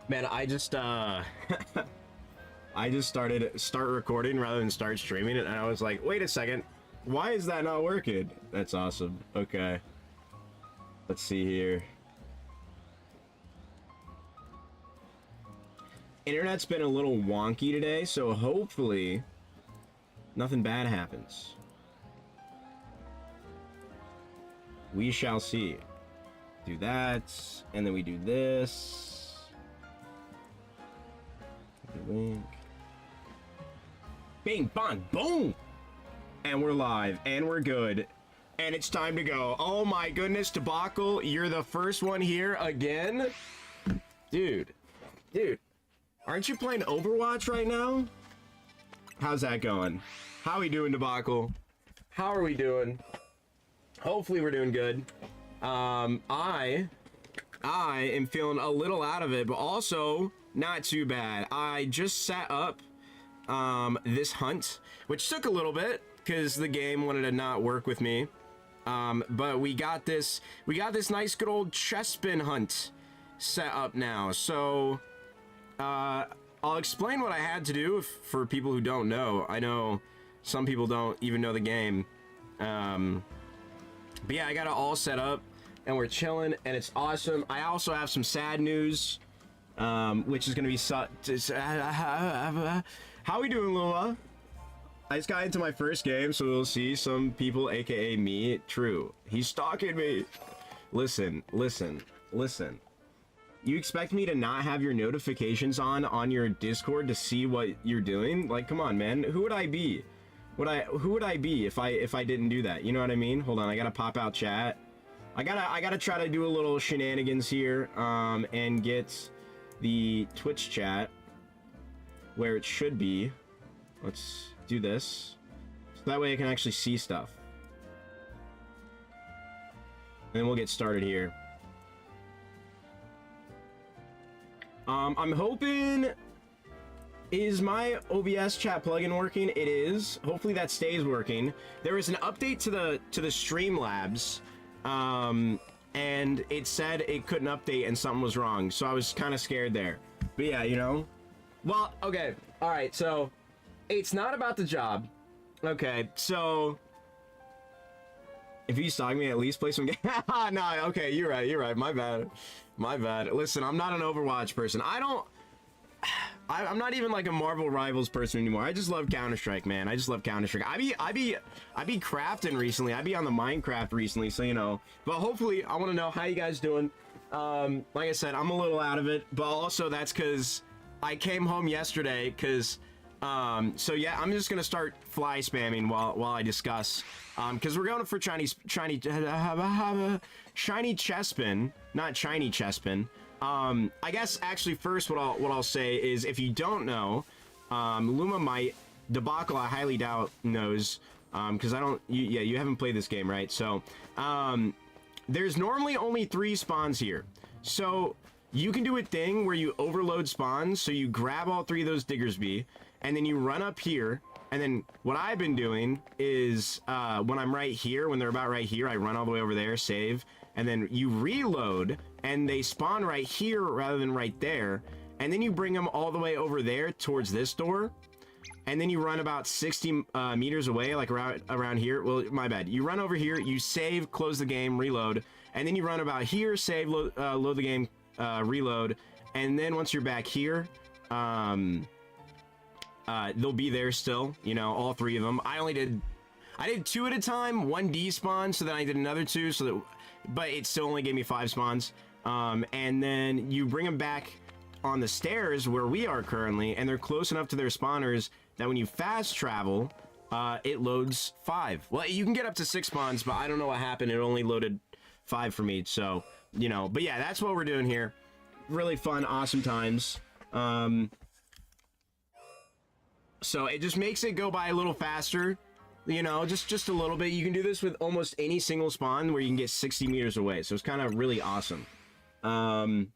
Man, I just I just start recording rather than start streaming it, and I was like, wait a second, why is that not working? That's awesome. Okay. Let's see here. Internet's been a little wonky today, so hopefully nothing bad happens. We shall see. Do that, and then we do this. Link. Bing, bang, boom! And we're live, and we're good. And it's time to go. Oh my goodness, Debacle, you're the first one here again? Dude. Aren't you playing Overwatch right now? How's that going? How we doing, Debacle? How are we doing? Hopefully we're doing good. I am feeling a little out of it, but also not too bad. I just set up this hunt, which took a little bit because the game wanted to not work with me. But we got this nice good old Chespin hunt set up now. So I'll explain what I had to do for people who don't know. I know some people don't even know the game. But yeah, I got it all set up and we're chilling and it's awesome. I also have some sad news, which is gonna be how we doing, Lua? I just got into my first game, so we'll see some people, aka me. True, he's stalking me. Listen. You expect me to not have your notifications on your Discord to see what you're doing? Like, come on, man. Who would I be? Who would I be if I didn't do that? You know what I mean? Hold on, I gotta pop out chat. I gotta try to do a little shenanigans here, and get the Twitch chat where it should be. Let's do this, so that way I can actually see stuff. And then we'll get started here. I'm hoping... Is my OBS chat plugin working? It is. Hopefully that stays working. There was an update to the Streamlabs, and it said it couldn't update and something was wrong, so I was kind of scared there. But yeah, you know. Well, okay, all right. So it's not about the job. Okay, so if you stalk me, at least play some game. No, okay, you're right. My bad. Listen, I'm not an Overwatch person. I'm not even like a Marvel Rivals person anymore. I just love Counter-Strike, man. I just love Counter-Strike. I be crafting recently. I be on the Minecraft recently, so you know. But hopefully, I want to know how you guys doing. Like I said, I'm a little out of it, but also that's because I came home yesterday. Because so yeah, I'm just gonna start fly spamming while I discuss. Because we're going for shiny Chespin, not shiny Chespin. I guess actually first what I'll say is, if you don't know, Luma might, Debacle I highly doubt knows, because you haven't played this game, right? So there's normally only 3 spawns here, so you can do a thing where you overload spawns. So you grab all 3 of those Diggersby and then you run up here, and then what I've been doing is when I'm right here, when they're about right here, I run all the way over there, save, and then you reload, and they spawn right here rather than right there, and then you bring them all the way over there towards this door, and then you run about 60 meters away, like around here. Well, my bad. You run over here, you save, close the game, reload, and then you run about here, save, load the game, reload, and then once you're back here, they'll be there still, you know, all 3 of them. I did 2 at a time, 1 despawn, so then I did another 2, so that, but it still only gave me 5 spawns. And then you bring them back on the stairs where we are currently, and they're close enough to their spawners that when you fast travel, it loads 5. Well, you can get up to 6 spawns, but I don't know what happened. It only loaded 5 for me, so, you know. But yeah, that's what we're doing here. Really fun, awesome times. So it just makes it go by a little faster. You know, just a little bit. You can do this with almost any single spawn where you can get 60 meters away. So it's kind of really awesome. I'm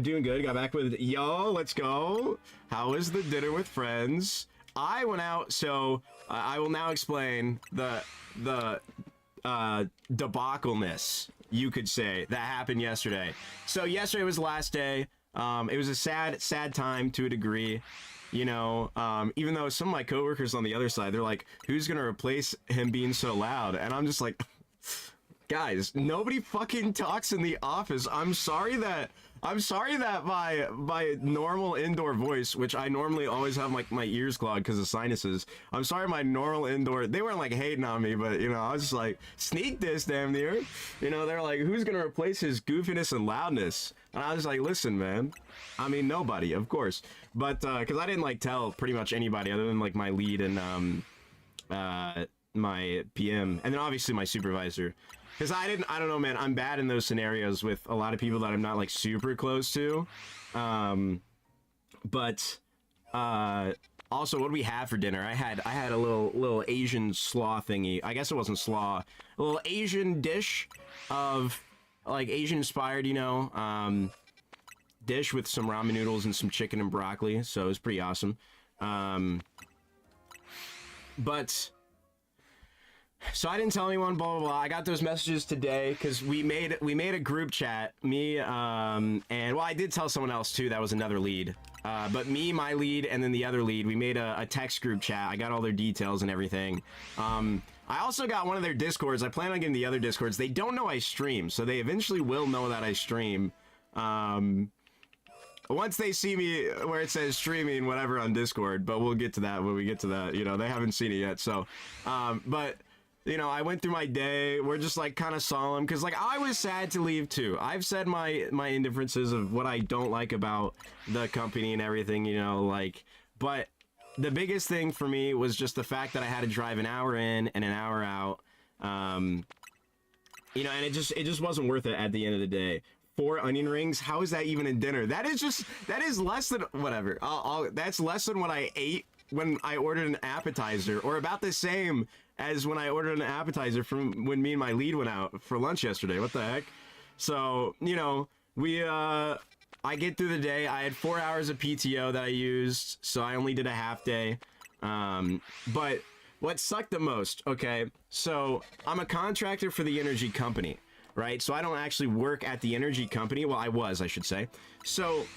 doing good. Got back with yo. Let's go. How was the dinner with friends? I went out. So I will now explain the debacleness, you could say, that happened yesterday. So yesterday was the last day. It was a sad time to a degree. You know, even though some of my coworkers on the other side, they're like, who's gonna replace him being so loud? And I'm just like, guys, nobody fucking talks in the office. I'm sorry that my normal indoor voice, which I normally always have like my ears clogged because of sinuses. I'm sorry my normal indoor, they weren't like hating on me, but you know, I was just like, sneak this damn near. You know, they're like, who's gonna replace his goofiness and loudness? And I was like, listen, man. I mean, nobody, of course. But because I didn't like tell pretty much anybody other than like my lead and my PM, and then obviously my supervisor. Because I don't know, man, I'm bad in those scenarios with a lot of people that I'm not like super close to. But also, what do we have for dinner? I had a little Asian slaw thingy. I guess it wasn't slaw. A little Asian dish of like Asian inspired, you know, dish with some ramen noodles and some chicken and broccoli. So it was pretty awesome. So I didn't tell anyone, blah, blah, blah. I got those messages today because we made a group chat, me, and, well, I did tell someone else, too. That was another lead. But me, my lead, and then the other lead, we made a text group chat. I got all their details and everything. I also got one of their Discords. I plan on getting the other Discords. They don't know I stream, so they eventually will know that I stream. Once they see me where it says streaming, whatever, on Discord, but we'll get to that when we get to that. You know, they haven't seen it yet, so, but... You know, I went through my day. We're just like kind of solemn because like I was sad to leave too. I've said my indifferences of what I don't like about the company and everything, you know, like, but the biggest thing for me was just the fact that I had to drive an hour in and an hour out. You know, and it just wasn't worth it at the end of the day. 4 onion rings, how is that even in dinner? That is less than whatever. That's less than what I ate when I ordered an appetizer, or about the same as when I ordered an appetizer from when me and my lead went out for lunch yesterday. What the heck? So, you know, I get through the day. I had 4 hours of PTO that I used, so I only did a half day. But what sucked the most, okay, so I'm a contractor for the energy company, right? So I don't actually work at the energy company. Well, I should say. So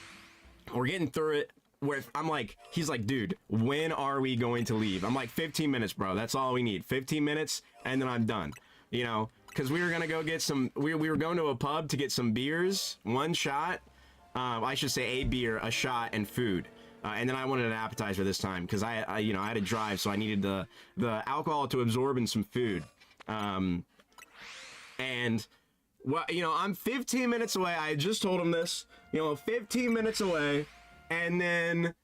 we're getting through it. Where I'm like, he's like, dude, when are we going to leave? I'm like, 15 minutes, bro. That's all we need. 15 minutes, and then I'm done. You know, because we were going to go get some, we were going to a pub to get some beers, 1 shot. I should say a beer, a shot, and food. And then I wanted an appetizer this time, because I you know, I had to drive, so I needed the alcohol to absorb in some food. And, well, you know, I'm 15 minutes away. I just told him this, you know, 15 minutes away. And then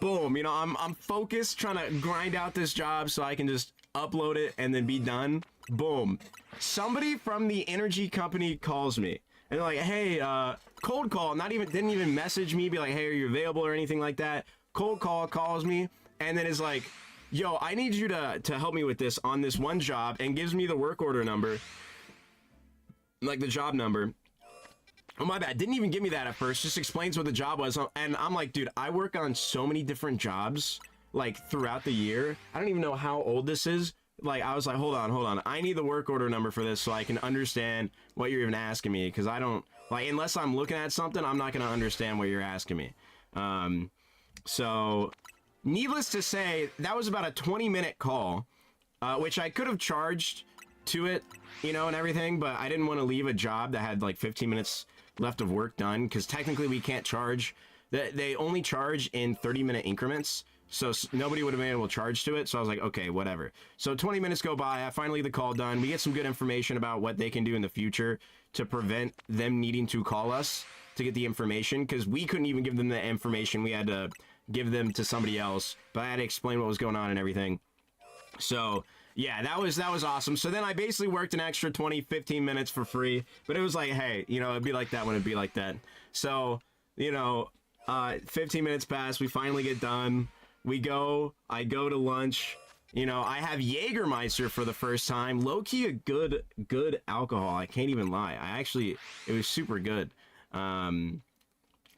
boom, you know, I'm focused trying to grind out this job so I can just upload it and then be done. Boom. Somebody from the energy company calls me and they're like, hey, cold call, didn't even message me, be like, hey, are you available or anything like that. Cold call, calls me, and then is like, yo, I need you to help me with this on this one job, and gives me the work order number, like the job number. Oh, my bad. Didn't even give me that at first. Just explains what the job was. And I'm like, dude, I work on so many different jobs, like, throughout the year. I don't even know how old this is. Like, I was like, hold on. I need the work order number for this so I can understand what you're even asking me. Because I don't, like, unless I'm looking at something, I'm not going to understand what you're asking me. So, needless to say, that was about a 20-minute call, which I could have charged to it, you know, and everything. But I didn't want to leave a job that had, like, 15 minutes left of work done, because technically we can't charge. They only charge in 30-minute increments, so nobody would have been able to charge to it. So I was like, okay, whatever. So 20 minutes go by. I finally get the call done. We get some good information about what they can do in the future to prevent them needing to call us to get the information, because we couldn't even give them the information. We had to give them to somebody else, but I had to explain what was going on and everything. So yeah, that was awesome. So then I basically worked an extra 20-15 minutes for free, but it was like, hey, you know, it'd be like that when it'd be like that. So, you know, 15 minutes pass, we finally get done. I go to lunch. You know, I have Jägermeister for the first time. Low-key a good alcohol. I can't even lie. It was super good.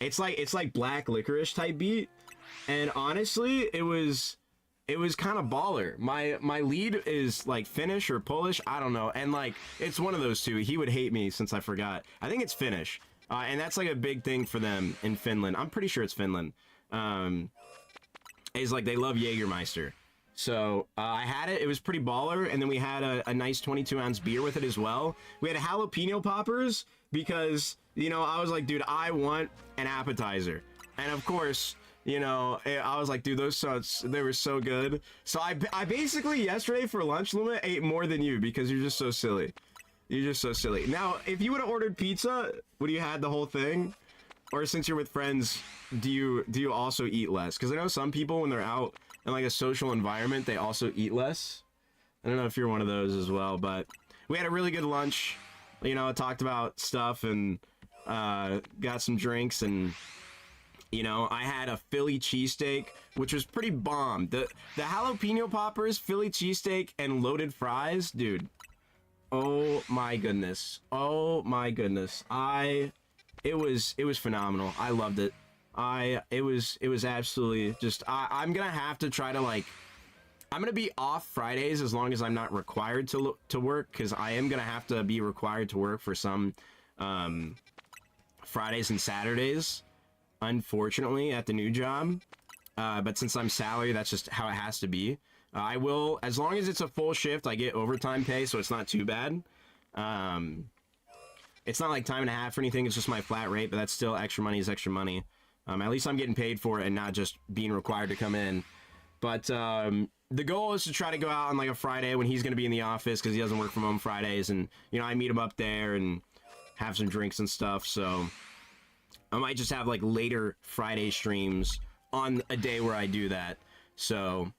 It's like black licorice type beat. And honestly, it was kind of baller. My lead is like Finnish or Polish, I don't know. And like, it's one of those two. He would hate me since I forgot. I think it's Finnish. And that's like a big thing for them in Finland. I'm pretty sure it's Finland. Is like they love Jägermeister. So I had it. It was pretty baller. And then we had a nice 22-ounce beer with it as well. We had jalapeno poppers because, you know, I was like, dude, I want an appetizer. And of course, you know, I was like, dude, those shots, they were so good. So I basically yesterday for lunch, Luma, ate more than you because you're just so silly. You're just so silly. Now, if you would have ordered pizza, would you had the whole thing? Or since you're with friends, do you also eat less? Because I know some people, when they're out in like a social environment, they also eat less. I don't know if you're one of those as well, but we had a really good lunch. You know, talked about stuff and got some drinks, and you know, I had a Philly cheesesteak, which was pretty bomb. The jalapeno poppers, Philly cheesesteak, and loaded fries, dude. Oh my goodness. Oh my goodness. It was phenomenal. I loved it. It was absolutely just, I'm gonna have to try to like, I'm gonna be off Fridays as long as I'm not required to work, because I am gonna have to be required to work for some Fridays and Saturdays, unfortunately, at the new job. But since I'm salary, that's just how it has to be. I will, as long as it's a full shift, I get overtime pay, so it's not too bad. It's not like time and a half or anything, it's just my flat rate, but that's still extra money is extra money. At least I'm getting paid for it and not just being required to come in. But the goal is to try to go out on like a Friday when he's going to be in the office, because he doesn't work from home Fridays, and you know, I meet him up there and have some drinks and stuff. So I might just have like later Friday streams on a day where I do that. So,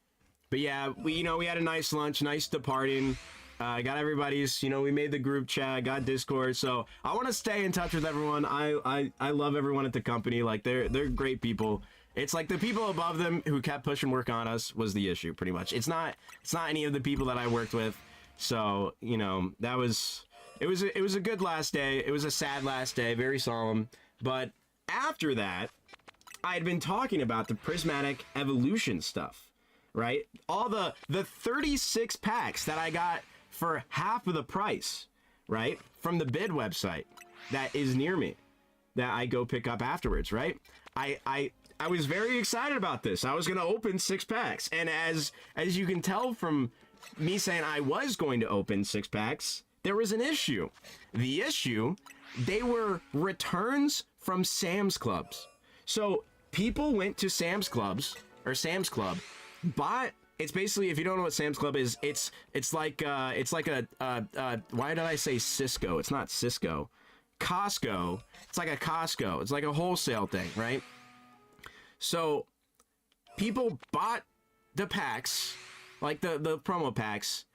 but yeah, we had a nice lunch, nice departing. Got everybody's, you know, we made the group chat, got Discord. So I want to stay in touch with everyone. I love everyone at the company. Like they're great people. It's like the people above them who kept pushing work on us was the issue, pretty much. It's not any of the people that I worked with. So, you know, it was a good last day. It was a sad last day, very solemn. But after that, I had been talking about the prismatic evolution stuff, right? All the 36 packs that I got for half of the price, right? From the bid website that is near me, that I go pick up afterwards, right? I was very excited about this. I was going to open 6 packs. And as you can tell from me saying I was going to open 6 packs, there was an issue. The issue, they were returns from Sam's Clubs. So people went to Sam's Clubs, or Sam's Club, bought, it's basically, if you don't know what Sam's Club is, it's like a why did I say Cisco? It's not Cisco. Costco. It's like a Costco. It's like a wholesale thing, right? So people bought the packs, like the promo packs,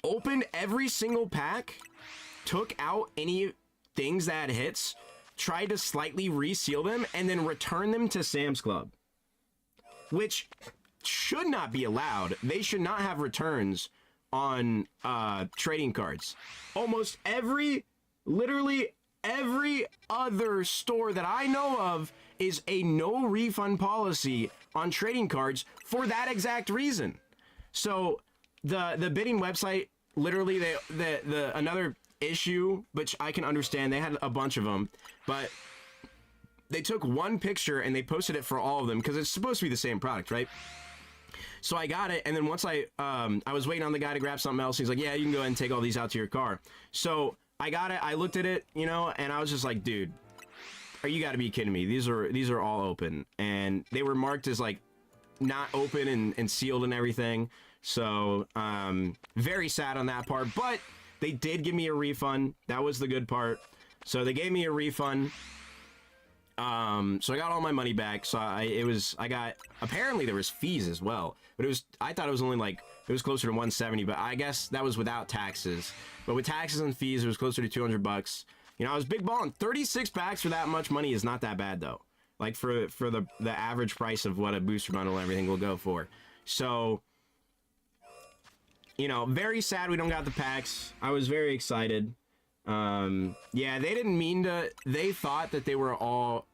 opened every single pack, took out any things that had hits, tried to slightly reseal them, and then return them to Sam's Club, which should not be allowed. They should not have returns on trading cards. Almost literally every other store that I know of is a no refund policy on trading cards for that exact reason. So the bidding website, literally the another issue, which I can understand, they had a bunch of them, but they took one picture and they posted it for all of them because it's supposed to be the same product, right? So I got it, and then once I was waiting on the guy to grab something else, he's like, yeah, you can go ahead and take all these out to your car. So I got it, I looked at it, you know, and I was just like, dude, you gotta be kidding me. These are all open, and they were marked as like not open and sealed and everything. So very sad on that part, but they did give me a refund. That was the good part. So they gave me a refund. So I got all my money back. So apparently there was fees as well, but I thought it was only like, it was closer to 170, but I guess that was without taxes. But with taxes and fees, it was closer to 200 bucks. You know, I was big balling. 36 packs for that much money is not that bad though. Like for the average price of what a booster bundle and everything will go for. So, you know, very sad we don't got the packs. I was very excited. Yeah, they didn't mean to. They thought that they were all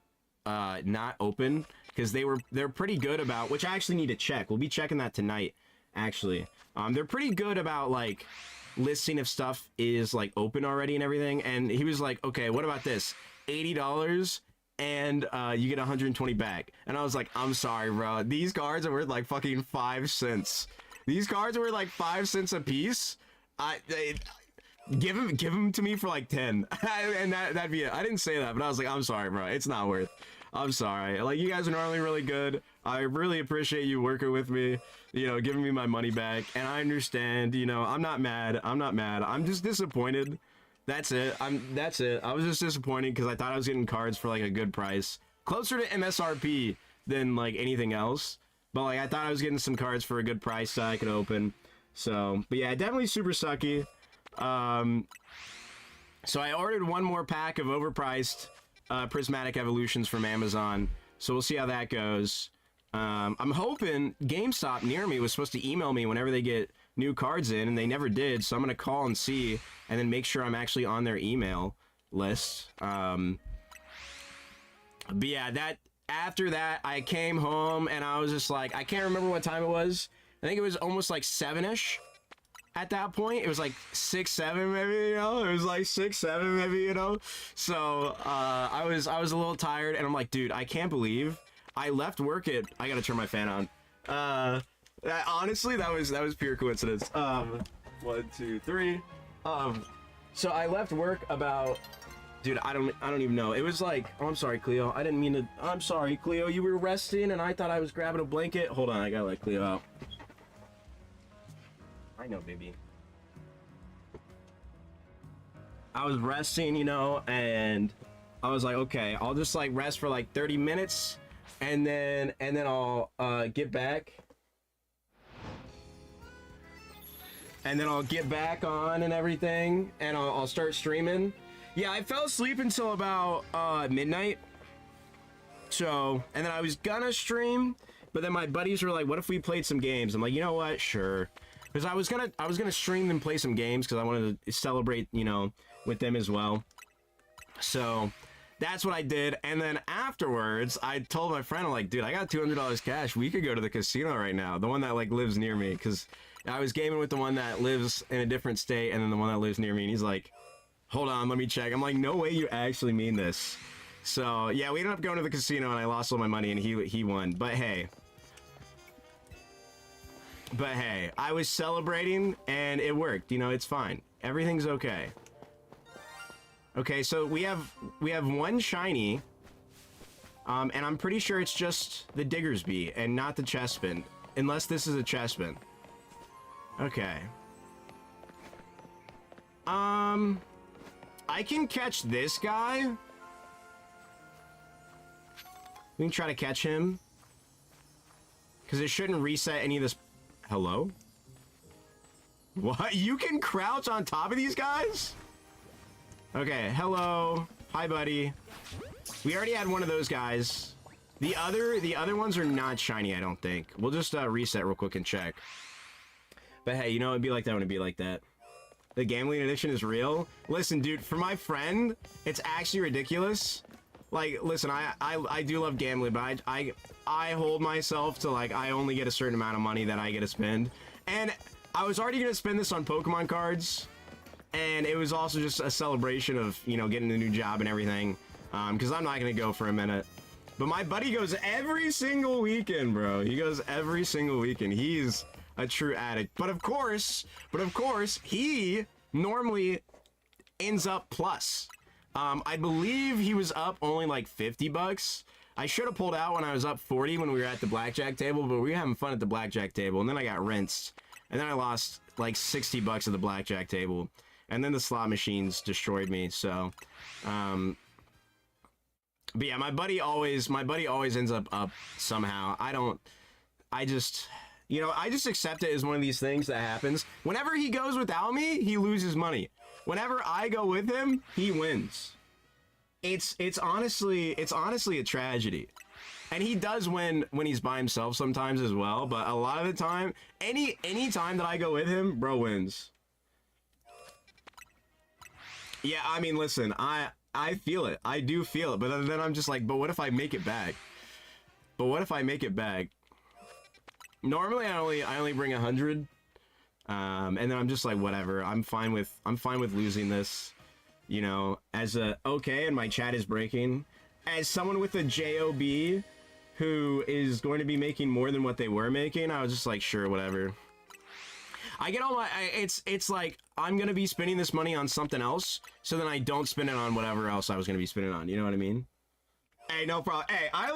not open, because they're pretty good about, which I actually need to check. We'll be checking that tonight, actually. They're pretty good about like listing if stuff is like open already and everything. And he was like, okay, what about this? $80 and you get 120 back. And I was like, I'm sorry, bro. These cards are worth like fucking 5 cents. These cards are worth like 5 cents a piece. Give them to me for like 10. And that'd be it. I didn't say that, but I was like, I'm sorry, bro. It's not worth. I'm sorry. Like, you guys are normally really good. I really appreciate you working with me, you know, giving me my money back. And I understand, you know, I'm not mad. I'm just disappointed. That's it. That's it. I was just disappointed because I thought I was getting cards for like a good price, closer to MSRP than like anything else. But like, I thought I was getting some cards for a good price that I could open. So, but yeah, definitely super sucky. So I ordered one more pack of overpriced prismatic evolutions from Amazon. So we'll see how that goes. I'm hoping GameStop near me was supposed to email me whenever they get new cards in, and they never did. So I'm going to call and see, and then make sure I'm actually on their email list. But yeah, after that, I came home and I was just like, I can't remember what time it was. I think it was almost like 7-ish. At that point, it was like 6, 7, maybe, you know. It was like 6, 7, maybe, you know. So I was a little tired, and I'm like, dude, I can't believe I left work at. I gotta turn my fan on. Honestly, that was pure coincidence. 1, 2, 3. So I left work about. Dude, I don't even know. It was like, oh, I'm sorry, Cleo. I didn't mean to. I'm sorry, Cleo. You were resting, and I thought I was grabbing a blanket. Hold on, I gotta let Cleo out. I know, baby. I was resting, you know, and I was like, okay, I'll just like rest for like 30 minutes, and then I'll get back. And then I'll get back on and everything, and I'll start streaming. Yeah, I fell asleep until about midnight. So, and then I was gonna stream, but then my buddies were like, what if we played some games? I'm like, you know what? Sure. Because I was gonna stream and play some games because I wanted to celebrate, you know, with them as well. So that's what I did. And then afterwards, I told my friend, I'm like, dude, I got $200 cash. We could go to the casino right now, the one that like lives near me, because I was gaming with the one that lives in a different state and then the one that lives near me. And he's like, hold on, let me check. I'm like, no way you actually mean this. So yeah, we ended up going to the casino and I lost all my money and he won. But hey, I was celebrating and it worked. You know, it's fine. Everything's okay. Okay, so we have one shiny, and I'm pretty sure it's just the Diggersby and not the Chespin, unless this is a Chespin. Okay. I can catch this guy. We can try to catch him, because it shouldn't reset any of this. Hello? What? You can crouch on top of these guys? Okay, hello. Hi, buddy. We already had one of those guys. The other ones are not shiny, I don't think. We'll just reset real quick and check. But hey, you know, it'd be like that when it'd be like that. The gambling addiction is real. Listen, dude, for my friend, it's actually ridiculous. Like, listen, I do love gambling, but I hold myself to, like, I only get a certain amount of money that I get to spend. And I was already gonna spend this on Pokemon cards. And it was also just a celebration of, you know, getting a new job and everything. Because I'm not going to go for a minute. But my buddy goes every single weekend, bro. He goes every single weekend. He's a true addict. But of course, he normally ends up plus. I believe he was up only like 50 bucks. I should have pulled out when I was up 40 when we were at the blackjack table. But we were having fun at the blackjack table. And then I got rinsed. And then I lost like 60 bucks at the blackjack table. And then the slot machines destroyed me, so, but yeah, my buddy always ends up somehow. I just accept it as one of these things that happens. Whenever he goes without me, he loses money. Whenever I go with him, he wins. It's honestly a tragedy. And he does win when he's by himself sometimes as well, but a lot of the time, any time that I go with him, bro wins. Yeah, I mean, listen, I feel it. I do feel it. But then I'm just like, but what if I make it back? Normally, I only bring 100. And then I'm just like, whatever. I'm fine with losing this. You know, as a, okay, and my chat is breaking. As someone with a job who is going to be making more than what they were making, I was just like, sure, whatever. I get all my, it's like, I'm gonna be spending this money on something else, so then I don't spend it on whatever else I was gonna be spending on, you know what I mean? Hey, no problem. Hey, I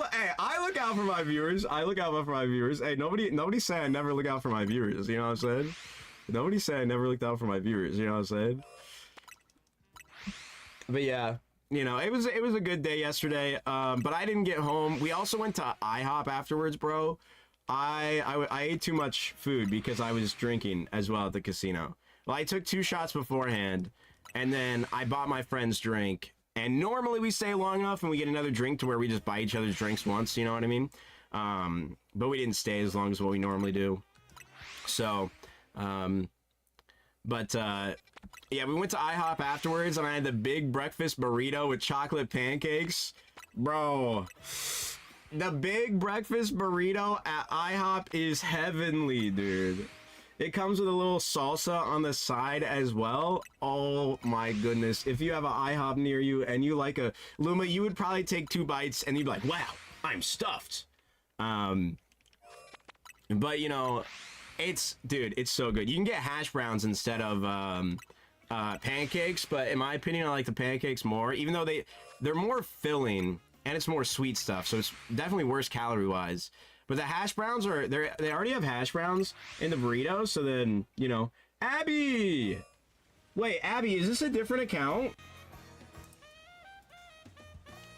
look out for my viewers. I look out for my viewers. Hey, nobody say I never look out for my viewers, you know what I'm saying? Nobody say I never looked out for my viewers, you know what I'm saying? But yeah, you know, it was a good day yesterday, but I didn't get home. We also went to IHOP afterwards, bro. I ate too much food because I was drinking as well at the casino. Well, I took 2 shots beforehand, and then I bought my friend's drink. And normally we stay long enough and we get another drink to where we just buy each other's drinks once, you know what I mean? But we didn't stay as long as what we normally do. So, yeah, we went to IHOP afterwards, and I had the big breakfast burrito with chocolate pancakes. Bro, the big breakfast burrito at IHOP is heavenly, dude. It comes with a little salsa on the side as well. Oh my goodness. If you have an IHOP near you and you like a Luma, you would probably take 2 bites and you'd be like, wow, I'm stuffed. But you know, dude, it's so good. You can get hash browns instead of pancakes, but in my opinion, I like the pancakes more, even though they're more filling and it's more sweet stuff. So it's definitely worse calorie wise. But the hash browns they already have hash browns in the burrito, so then, you know, Abby! Wait, Abby, is this a different account?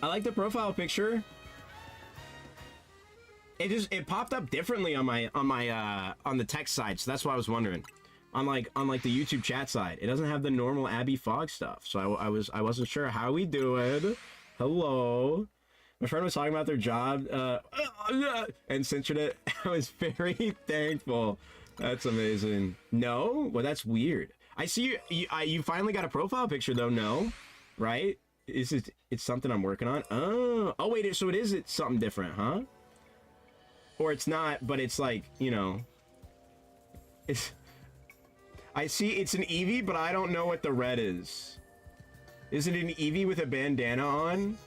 I like the profile picture. It popped up differently on the text side, so that's why I was wondering. On the YouTube chat side, it doesn't have the normal Abby Fogg stuff, so I wasn't sure how we doing. Hello. My friend was talking about their job, and censored it. I was very thankful. That's amazing. No? Well, that's weird. I see you finally got a profile picture, though, no? Right? It's something I'm working on? Oh, wait, so it's something different, huh? Or it's not, but it's like, you know... I see it's an Eevee, but I don't know what the red is. Is it an Eevee with a bandana on?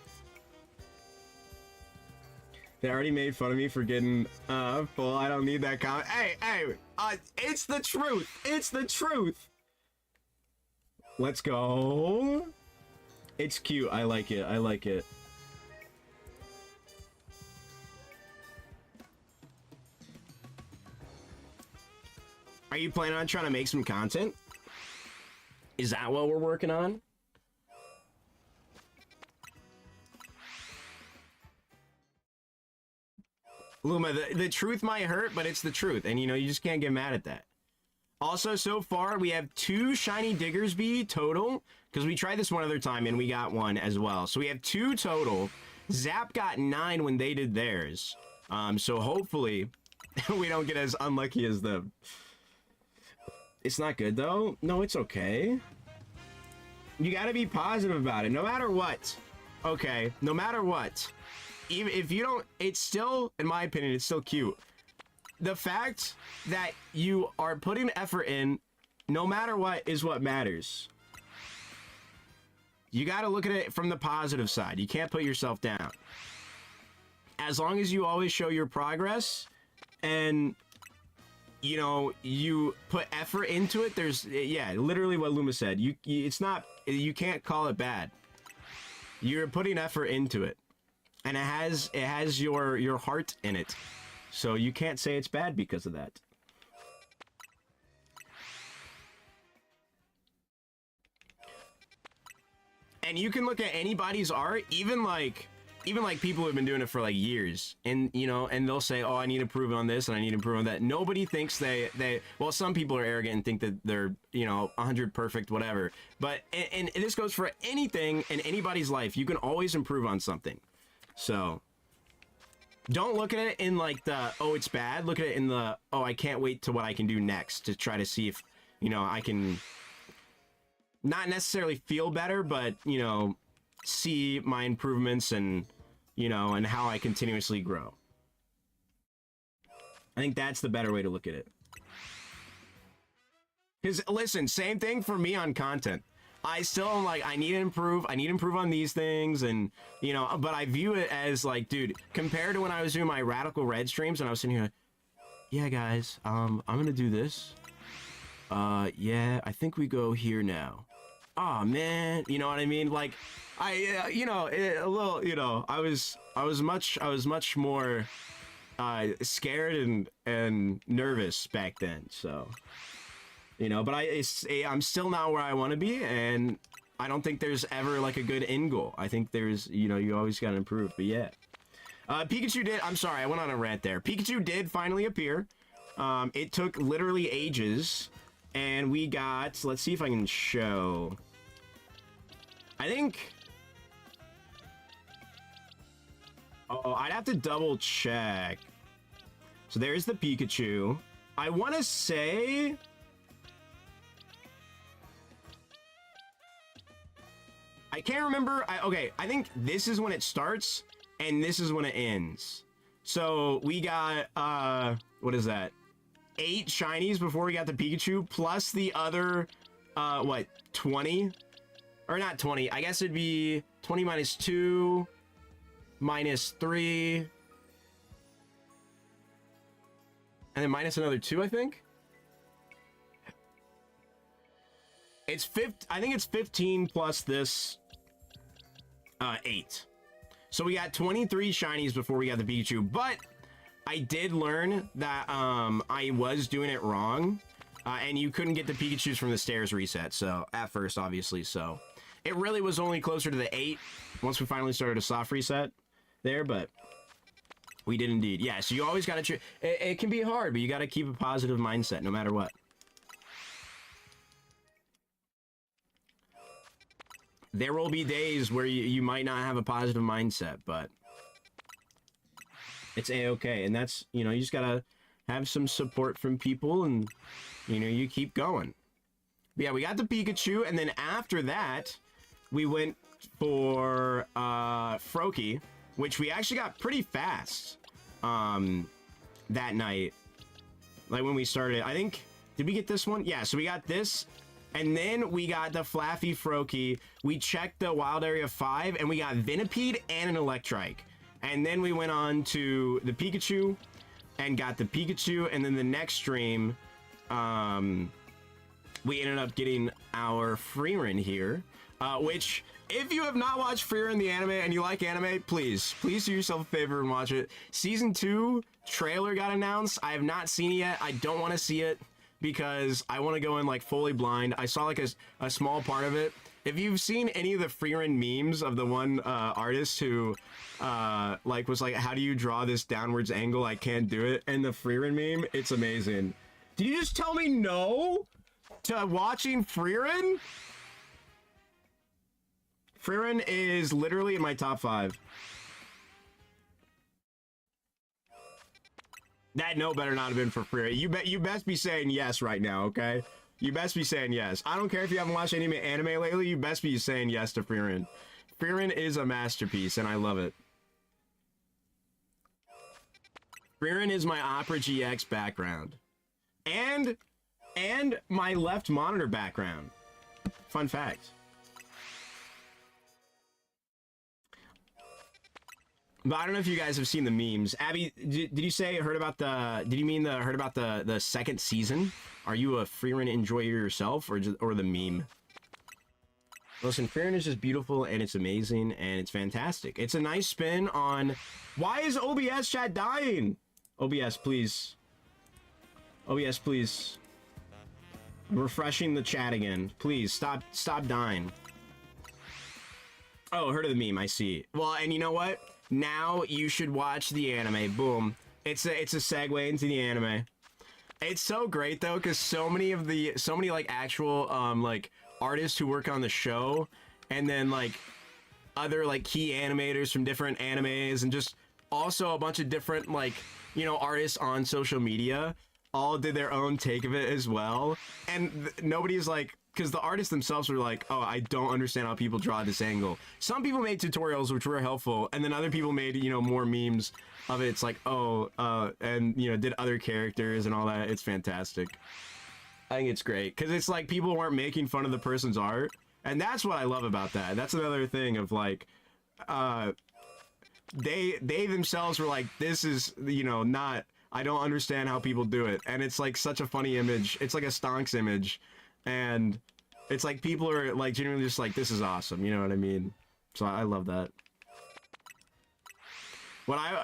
They already made fun of me for getting full. I don't need that comment. Hey, it's the truth. It's the truth. Let's go. It's cute. I like it. I like it. Are you planning on trying to make some content? Is that what we're working on? Luma, the truth might hurt, but it's the truth. And, you know, you just can't get mad at that. Also, so far, we have 2 Shiny Diggersby total. Because we tried this one other time, and we got 1 as well. So we have 2 total. Zap got 9 when they did theirs. So hopefully, we don't get as unlucky as them. It's not good, though. No, it's okay. You gotta be positive about it, no matter what. Okay, no matter what. Even if you don't, it's still, in my opinion, it's still cute. The fact that you are putting effort in, no matter what, is what matters. You got to look at it from the positive side. You can't put yourself down. As long as you always show your progress and, you know, you put effort into it, there's, yeah, literally what Luma said. It's not, you can't call it bad. You're putting effort into it. And it has your heart in it. So you can't say it's bad because of that. And you can look at anybody's art, even like people who have been doing it for like years, and you know, and they'll say, "Oh, I need to improve on this and I need to improve on that." Nobody thinks well, some people are arrogant and think that they're, you know, 100 perfect, whatever. But and this goes for anything in anybody's life. You can always improve on something. So don't look at it in like the, oh, it's bad. Look at it in the, oh, I can't wait to what I can do next to try to see if, you know, I can not necessarily feel better, but, you know, see my improvements and, you know, and how I continuously grow. I think that's the better way to look at it. Because, listen, same thing for me on content. I still am like, I need to improve. I need to improve on these things, and you know, but I view it as like, dude, compared to when I was doing my Radical Red streams, and I was sitting here, like, yeah, guys, I'm gonna do this. Yeah, I think we go here now. Oh man, you know what I mean? Like, you know, a little, you know, I was much more scared and nervous back then. So, you know, but I'm still not where I want to be, and I don't think there's ever like a good end goal. I think there's, you know, you always gotta improve. But yeah, Pikachu did. I'm sorry, I went on a rant there. Pikachu did finally appear. It took literally ages. And we got, let's see if I can show. I think, oh, I'd have to double check. So there's the Pikachu. I want to say, I can't remember. Okay, I think this is when it starts and this is when it ends. So we got, what is that? 8 shinies before we got the Pikachu, plus the other, what, 20? Or not 20, I guess it'd be 20 minus 2, minus 3, and then minus another 2, I think? I think it's 15 plus this, 8. So we got 23 shinies before we got the Pikachu, but I did learn that I was doing it wrong, and you couldn't get the Pikachus from the stairs reset, so at first, obviously, so it really was only closer to the 8 once we finally started a soft reset there, but we did indeed. Yeah, so you always got to, it can be hard, but you got to keep a positive mindset no matter what. There will be days where you might not have a positive mindset, but it's a-okay, and that's, you know, you just gotta have some support from people, and, you know, you keep going. But yeah, we got the Pikachu, and then after that, we went for, Froakie, which we actually got pretty fast, that night. Like, when we started, I think, did we get this one? Yeah, so we got this, and then we got the Flaffy Froakie. We checked the Wild Area 5, and we got Venipede and an Electrike. And then we went on to the Pikachu and got the Pikachu, and then the next stream, we ended up getting our Freerin here, which, if you have not watched Freerin the anime and you like anime, please do yourself a favor and watch it. Season 2 trailer got announced. I have not seen it yet. I don't want to see it because I want to go in like fully blind. I saw like a small part of it. If you've seen any of the Freerin memes of the one artist who like was like, how do you draw this downwards angle? I can't do it. And the Freerin meme, it's amazing. Did you just tell me no to watching Freerin? Freerin is literally in my top 5. That no better not have been for Freerin. You best be saying yes right now, okay? You best be saying yes. I don't care if you haven't watched any anime lately, you best be saying yes to Freerin. Freerin is a masterpiece, and I love it. Freerin is my Opera GX background. And my left monitor background. Fun fact. But I don't know if you guys have seen the memes. Abby, did you say heard about the? Did you mean heard about the second season? Are you a Freerin enjoyer yourself, or the meme? Listen, Freerin is just beautiful, and it's amazing, and it's fantastic. It's a nice spin on. Why is OBS chat dying? OBS, please. OBS, please. I'm refreshing the chat again. Please stop dying. Oh, heard of the meme? I see. Well, and you know what? Now you should watch the anime. Boom. It's a segue into the anime. It's so great though, because so many like actual like artists who work on the show, and then like other like key animators from different animes, and just also a bunch of different like, you know, artists on social media all did their own take of it as well. And nobody's like, because the artists themselves were like, oh, I don't understand how people draw this angle. Some people made tutorials which were helpful, and then other people made, you know, more memes of it. It's like, oh, and, you know, did other characters and all that. It's fantastic. I think it's great, because it's like people weren't making fun of the person's art. And that's what I love about that. That's another thing of like, they themselves were like, this is, you know, not, I don't understand how people do it. And it's like such a funny image. It's like a stonks image. And it's like people are like genuinely just like, this is awesome. You know what I mean? So I love that.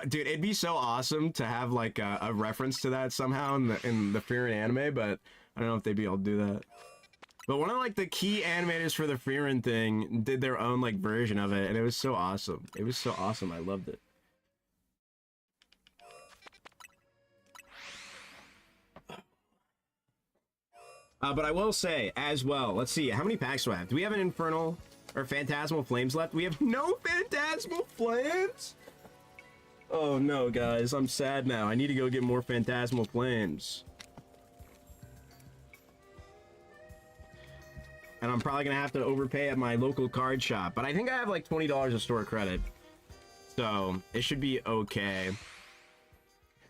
Dude, it'd be so awesome to have like a reference to that somehow in the Frieren anime, but I don't know if they'd be able to do that. But one of like the key animators for the Frieren thing did their own like version of it, and it was so awesome. It was so awesome. I loved it. But I will say as well, let's see, how many packs do I have? Do we have an Infernal or Phantasmal Flames left? We have no Phantasmal Flames? Oh no, guys, I'm sad now. I need to go get more Phantasmal Flames. And I'm probably gonna have to overpay at my local card shop. But I think I have like $20 of store credit. So it should be okay.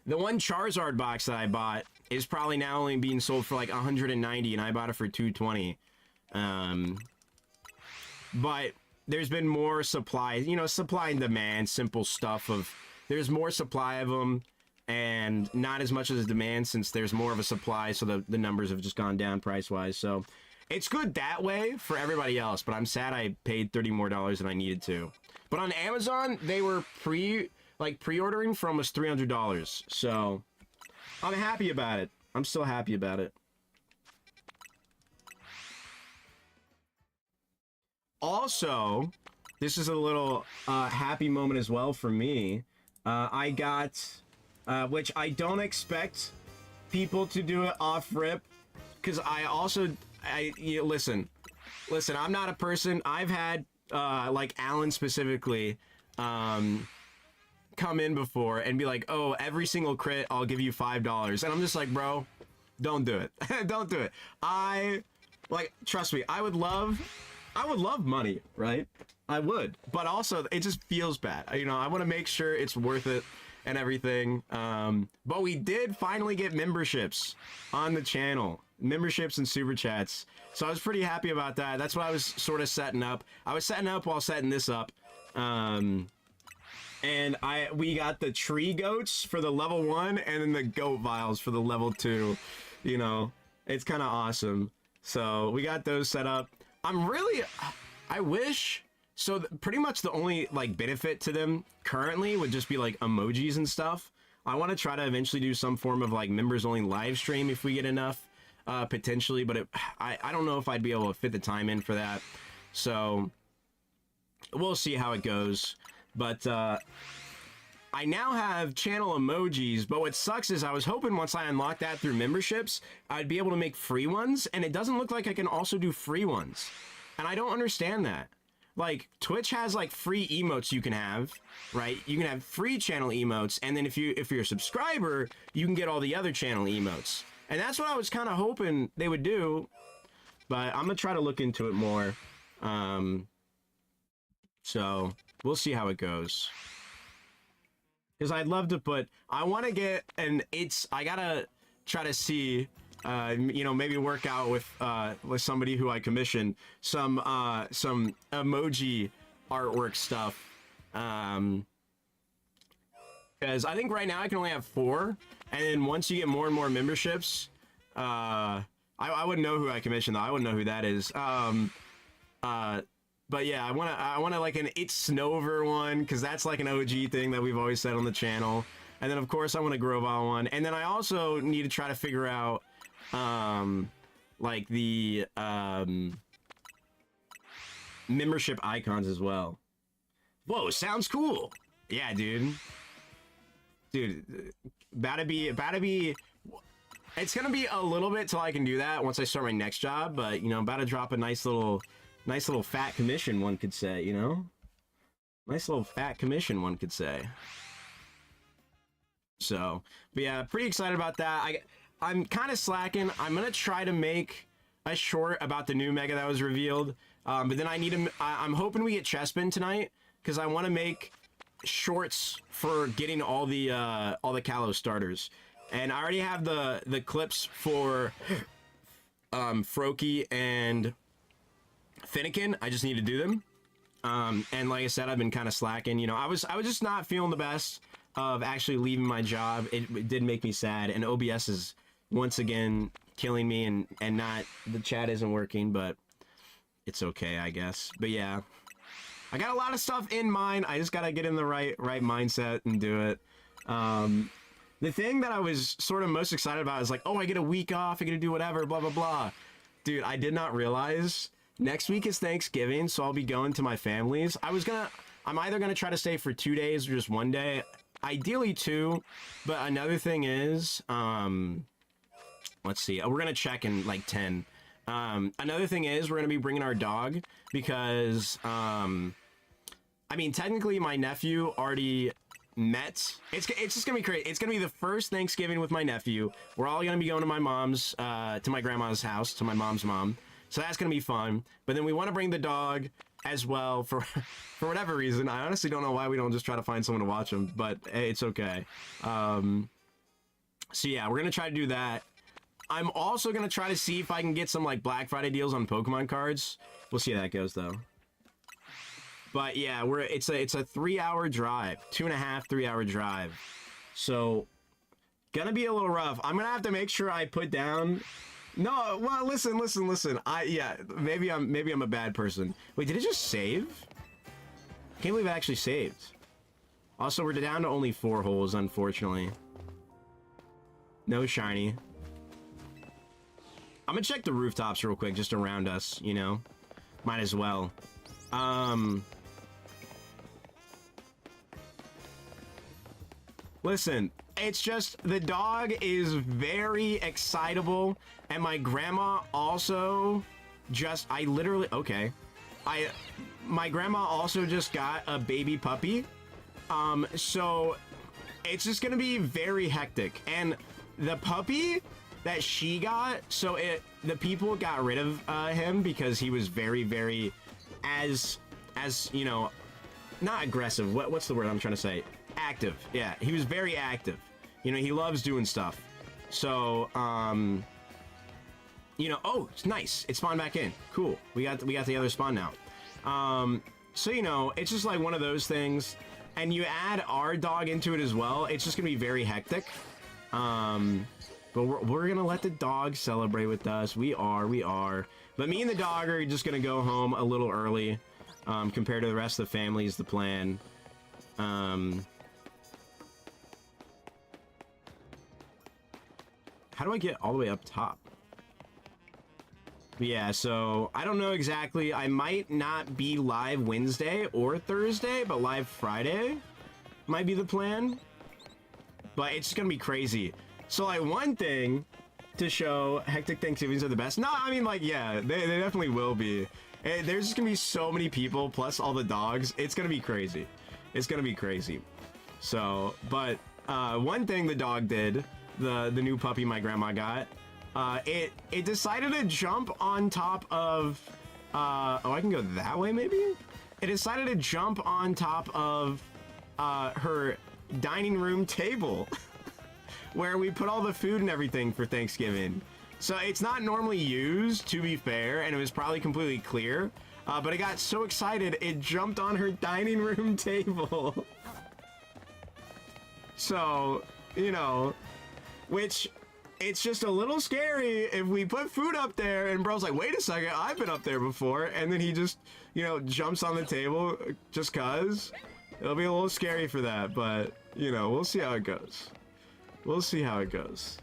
The one Charizard box that I bought is probably now only being sold for like 190 and I bought it for 220. But there's been more supply, you know, supply and demand, simple stuff of there's more supply of them and not as much as demand since there's more of a supply, so the numbers have just gone down price-wise. So it's good that way for everybody else, but I'm sad I paid $30 more than I needed to. But on Amazon, they were pre-ordering for almost $300. So I'm happy about it. I'm still happy about it. Also, this is a little happy moment as well for me. I got, which I don't expect people to do it off rip, because listen, I'm not a person. I've had like Alan specifically come in before and be like, oh, every single crit I'll give you $5, and I'm just like, bro, don't do it. Don't do it. Trust me, I would love money, right? I would, but also it just feels bad. You know, I want to make sure it's worth it and everything. But we did finally get memberships on the channel, memberships and super chats. So I was pretty happy about that. That's what I was sort of setting up. I was setting up while setting this up. And we got the tree goats for the level 1 and then the goat vials for the level 2. You know, it's kind of awesome. So we got those set up. I wish, so pretty much the only like benefit to them currently would just be like emojis and stuff. I want to try to eventually do some form of like members only live stream if we get enough, potentially, but I don't know if I'd be able to fit the time in for that. So we'll see how it goes. But I now have channel emojis, but what sucks is I was hoping once I unlock that through memberships, I'd be able to make free ones, and it doesn't look like I can also do free ones. And I don't understand that. Like, Twitch has like free emotes you can have, right? You can have free channel emotes, and then if you're a subscriber, you can get all the other channel emotes. And that's what I was kind of hoping they would do, but I'm gonna try to look into it more. So we'll see how it goes. Because I'd love to I want to get I gotta try to see, you know, maybe work out with somebody who I commission some emoji artwork stuff. Because I think right now I can only have 4, and then once you get more and more memberships, I wouldn't know who I commissioned though. I wouldn't know who that is. But yeah, I wanna like an It's Snover one, because that's like an OG thing that we've always said on the channel. And then of course I want a Grovile one. And then I also need to try to figure out like the membership icons as well. Whoa, sounds cool. Yeah, dude. Dude, about to be it's gonna be a little bit till I can do that once I start my next job, but you know, about to drop a nice little fat commission, one could say, you know? Nice little fat commission, one could say. So, but yeah, pretty excited about that. I'm kind of slacking. I'm gonna try to make a short about the new mega that was revealed, but then I'm hoping we get Chespin tonight, because I want to make shorts for getting all the Kalos starters. And I already have the clips for Froakie and Finnegan, I just need to do them. And like I said, I've been kind of slacking. You know, I was just not feeling the best of actually leaving my job. It did make me sad, and OBS is once again killing me, and not the chat isn't working, but it's okay, I guess. But yeah, I got a lot of stuff in mind. I just gotta get in the right mindset and do it. The thing that I was sort of most excited about is like, oh, I get a week off, I get to do whatever, blah blah blah. Dude, I did not realize next week is Thanksgiving, so I'll be going to my family's. I'm either gonna try to stay for 2 days or just 1 day. Ideally 2, but another thing is, let's see, we're gonna check in like 10. Another thing is we're gonna be bringing our dog because, I mean, technically my nephew already met. It's just gonna be great. It's gonna be the first Thanksgiving with my nephew. We're all gonna be going to my mom's, to my grandma's house, to my mom's mom. So that's gonna be fun. But then we want to bring the dog as well for whatever reason. I honestly don't know why we don't just try to find someone to watch him, but hey, it's okay. So yeah, we're gonna try to do that. I'm also gonna try to see if I can get some like Black Friday deals on Pokemon cards. We'll see how that goes though. But yeah, it's a 3-hour drive, 2.5, 3-hour drive. So gonna be a little rough. I'm gonna have to make sure I put down. No, well, listen. Yeah, maybe I'm a bad person. Wait, did it just save? Can't believe it actually saved. Also, we're down to only 4 holes, unfortunately. No shiny. I'm gonna check the rooftops real quick, just around us, you know? Might as well. Listen, it's just the dog is very excitable, and my grandma also just, my grandma also just got a baby puppy. So it's just gonna be very hectic. And the puppy that she got, so the people got rid of him because he was very, very, as you know, not aggressive. What's the word I'm trying to say? Active. Yeah, he was very active. You know, he loves doing stuff. So, you know, oh, it's nice. It spawned back in. Cool. We got the other spawn now. So, you know, it's just like one of those things. And you add our dog into it as well. It's just gonna be very hectic. But we're gonna let the dog celebrate with us. We are. But me and the dog are just gonna go home a little early, compared to the rest of the family is the plan. How do I get all the way up top? But yeah, so I don't know exactly. I might not be live Wednesday or Thursday, but live Friday might be the plan. But it's gonna be crazy. So like one thing to show hectic Thanksgivings are the best. No, I mean like, yeah, they definitely will be. And there's just gonna be so many people plus all the dogs. It's gonna be crazy. It's gonna be crazy. So, but one thing the dog did, the new puppy my grandma got, it decided to jump on top of, oh, I can go that way maybe? It decided to jump on top of her dining room table where we put all the food and everything for Thanksgiving. So it's not normally used, to be fair, and it was probably completely clear, but it got so excited it jumped on her dining room table. So, you know, which it's just a little scary if we put food up there and bro's like, wait a second, I've been up there before, and then he just, you know, jumps on the table just cause. It'll be a little scary for that, but, you know, we'll see how it goes. We'll see how it goes.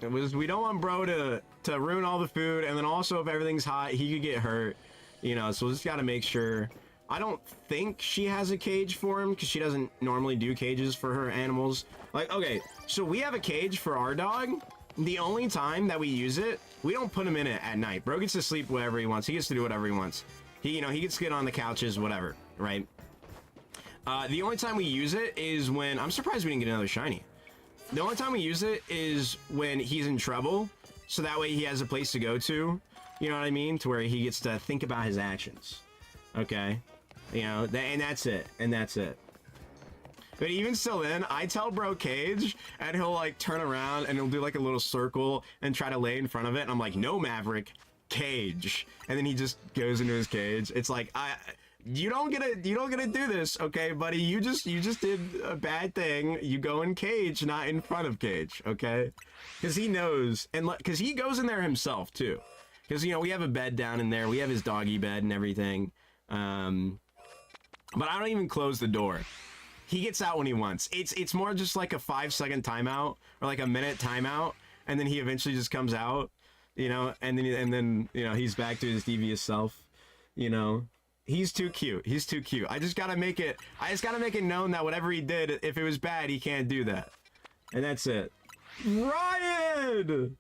We don't want bro to ruin all the food, and then also if everything's hot, he could get hurt, you know, so we just gotta make sure. I don't think she has a cage for him because she doesn't normally do cages for her animals. Like, okay, so we have a cage for our dog. The only time that we use it, we don't put him in it at night. Bro gets to sleep wherever he wants. He gets to do whatever he wants. He gets to get on the couches, whatever, right? The only time we use it is when, I'm surprised we didn't get another shiny. The only time we use it is when he's in trouble, so that way he has a place to go to, you know what I mean? To where he gets to think about his actions, okay? You know, and that's it, But even still then, I tell bro cage, and he'll like turn around and he'll do like a little circle and try to lay in front of it. And I'm like, no, Maverick, cage. And then he just goes into his cage. It's like, you don't get to do this, okay, buddy? You just did a bad thing. You go in cage, not in front of cage, okay? Because he knows, and because he goes in there himself too. Because, you know, we have a bed down in there. We have his doggy bed and everything. But I don't even close the door. He gets out when he wants. It's more just like a 5-second timeout or like a minute timeout, and then he eventually just comes out, you know, and then you know, he's back to his devious self, you know. He's too cute. He's too cute. I just gotta make it known that whatever he did, if it was bad, he can't do that. And that's it. Ryan!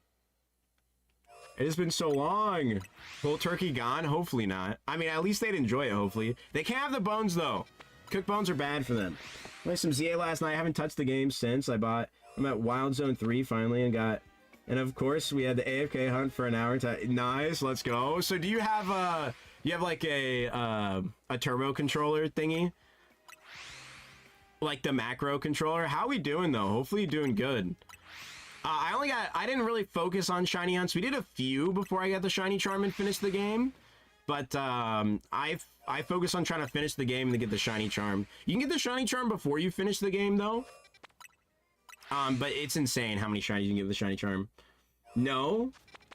It has been so long. Whole turkey gone? Hopefully not. I mean, at least they'd enjoy it, hopefully. They can't have the bones, though. Cooked bones are bad for them. I played some ZA last night. I haven't touched the game since. I'm at Wild Zone 3 finally and got... And of course, we had the AFK hunt for an hour. Nice, let's go. So do you have like a turbo controller thingy? Like the macro controller? How are we doing, though? Hopefully you're doing good. I didn't really focus on shiny hunts. We did a few before I got the shiny charm and finished the game. But I focus on trying to finish the game and to get the shiny charm. You can get the shiny charm before you finish the game, though. But it's insane how many shinies you can get with the shiny charm. No?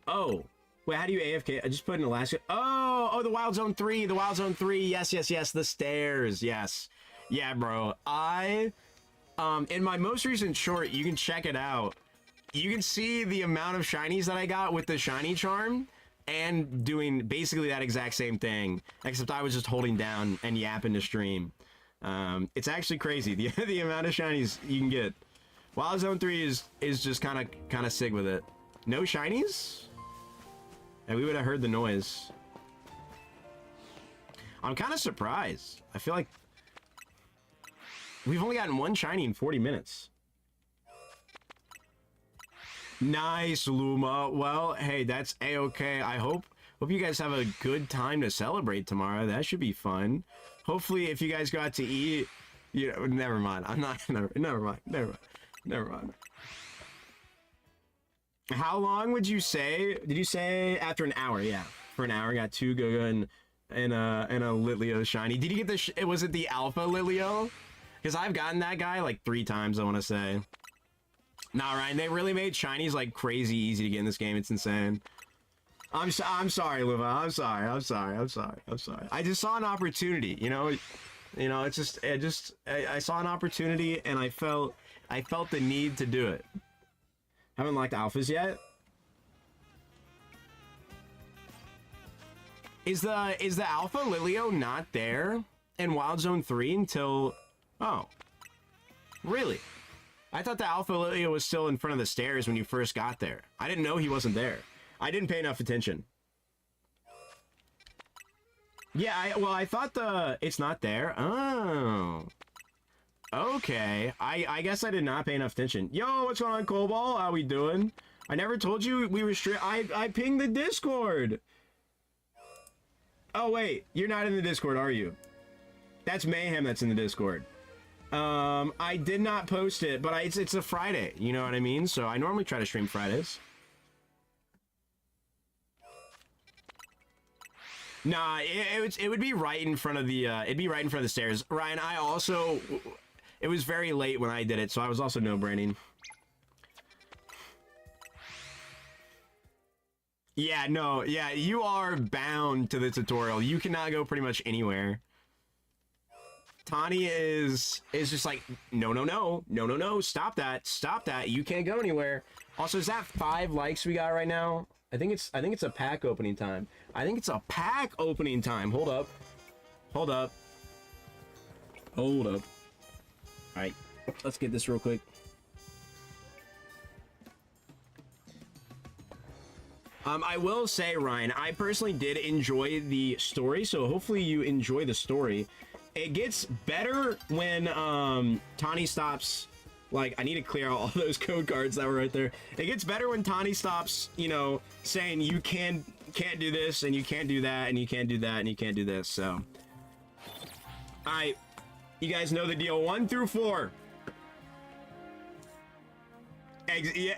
Oh. Wait, how do you AFK? I just put in Alaska. Oh, the Wild Zone 3. The Wild Zone 3. Yes. The stairs. Yes. Yeah, bro. In my most recent short, you can check it out. You can see the amount of shinies that I got with the shiny charm. And doing basically that exact same thing, except I was just holding down and yapping to stream. It's actually crazy the amount of shinies you can get. Wild Zone 3 is just kind of sick with it. No shinies? And we would have heard the noise. I'm kind of surprised. I feel like we've only gotten one shiny in 40 minutes. Nice, Luma. Well, hey, that's a-okay. I hope you guys have a good time to celebrate tomorrow. That should be fun. Hopefully, if you guys go out to eat, you know, never mind. I'm not gonna. Never mind. How long would you say? Did you say after an hour? Yeah, for an hour. Got 2 Guga and a Litleo shiny. Did you get was it the Alpha Litleo? Because I've gotten that guy like 3 times. I want to say. Nah, Ryan, they really made shinies like crazy easy to get in this game. It's insane. I'm sorry, Luva. I'm sorry. I just saw an opportunity, you know, it's just, I saw an opportunity and I felt the need to do it. Haven't liked alphas yet. Is the Alpha Litleo not there in Wild Zone 3 until, oh, really? I thought the Alpha Litleo was still in front of the stairs when you first got there. I didn't know he wasn't there. I didn't pay enough attention. Yeah, I thought it's not there. Oh. Okay. I guess I did not pay enough attention. Yo, what's going on, Cobalt? How we doing? I never told you we were I pinged the Discord. Oh, wait. You're not in the Discord, are you? That's Mayhem that's in the Discord. I did not post it, but it's a Friday, you know what I mean? So I normally try to stream Fridays. Nah, it would be right in front of the it'd be right in front of the stairs. Ryan, it was very late when I did it, so I was also no-braining. Yeah, no, yeah, you are bound to the tutorial. You cannot go pretty much anywhere. Tani is just like, no, stop that, you can't go anywhere. Also, is that 5 likes we got right now? I think it's a pack opening time. Hold up. All right, let's get this real quick. I will say, Ryan, I personally did enjoy the story, so hopefully you enjoy the story. It gets better when Tani stops. Like, I need to clear out all those code cards that were right there. It gets better when Tani stops, you know, saying you can't do this and you can't do that and you can't do that and you can't do this. So, You guys know the deal. 1 through 4. Yeah,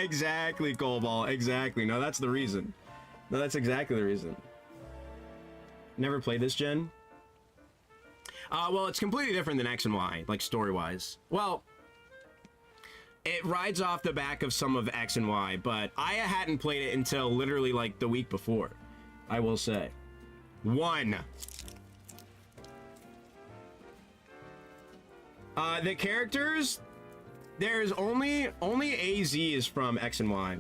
exactly, Coldball. Exactly. No, that's the reason. No, that's exactly the reason. Never played this gen? Well, it's completely different than X and Y, like story-wise. Well, it rides off the back of some of X and Y, but I hadn't played it until literally like the week before, I will say. 1. The characters, there's only AZ is from X and Y.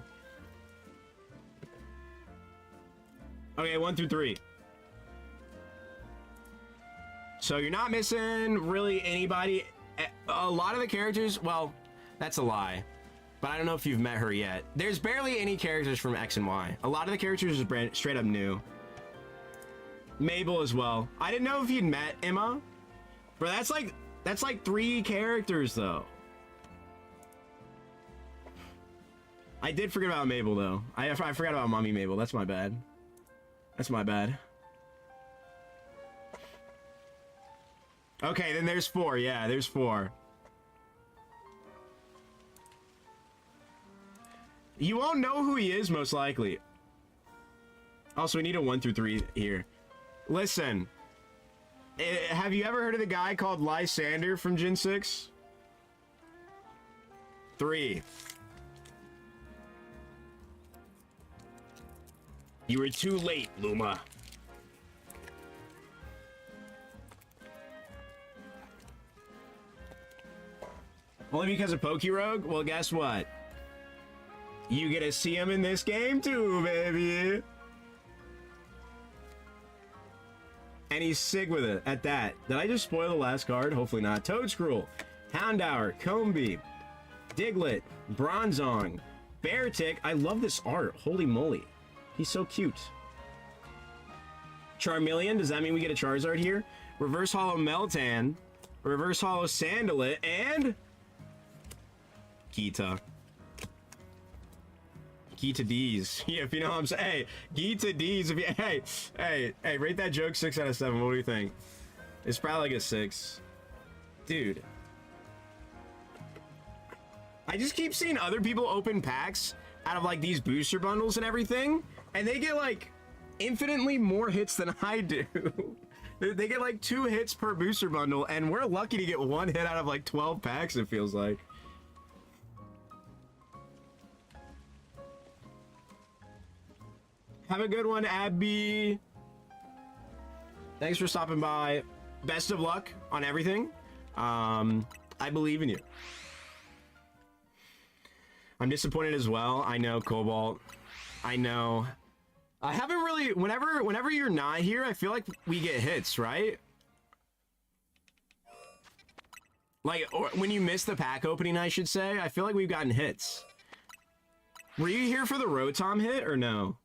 Okay, 1 through 3. So you're not missing really anybody. A lot of the characters, well, that's a lie, but I don't know if you've met her yet. There's barely any characters from X and Y. A lot of the characters are straight up new. Mabel as well. I didn't know if you'd met Emma, but that's like 3 characters though. I did forget about Mabel though. I forgot about Mommy Mabel. That's my bad. That's my bad. Okay, then there's 4. Yeah, there's 4. You won't know who he is, most likely. Also, we need a 1 through 3 here. Listen. Have you ever heard of the guy called Lysander from Gen 6? 3. You were too late, Luma. Only because of Pokerogue? Well, guess what? You get to see him in this game too, baby. And he's sick with it at that. Did I just spoil the last card? Hopefully not. Toadscruel, Houndour, Combee, Diglett, Bronzong, Beartic. I love this art. Holy moly. He's so cute. Charmeleon. Does that mean we get a Charizard here? Reverse Hollow Meltan, Reverse Hollow Salandit, and Gita. Gita D's. Yeah, if you know what I'm saying. Hey, Gita D's. If you, hey, rate that joke 6 out of 7. What do you think? It's probably like a 6. Dude. I just keep seeing other people open packs out of like these booster bundles and everything, and they get like infinitely more hits than I do. They get like 2 hits per booster bundle, and we're lucky to get 1 hit out of like 12 packs, it feels like. Have a good one, Abby. Thanks for stopping by. Best of luck on everything. I believe in you. I'm disappointed as well. I know, Cobalt. I know. I haven't really... Whenever you're not here, I feel like we get hits, right? Like, or when you miss the pack opening, I should say, I feel like we've gotten hits. Were you here for the Rotom hit, or no?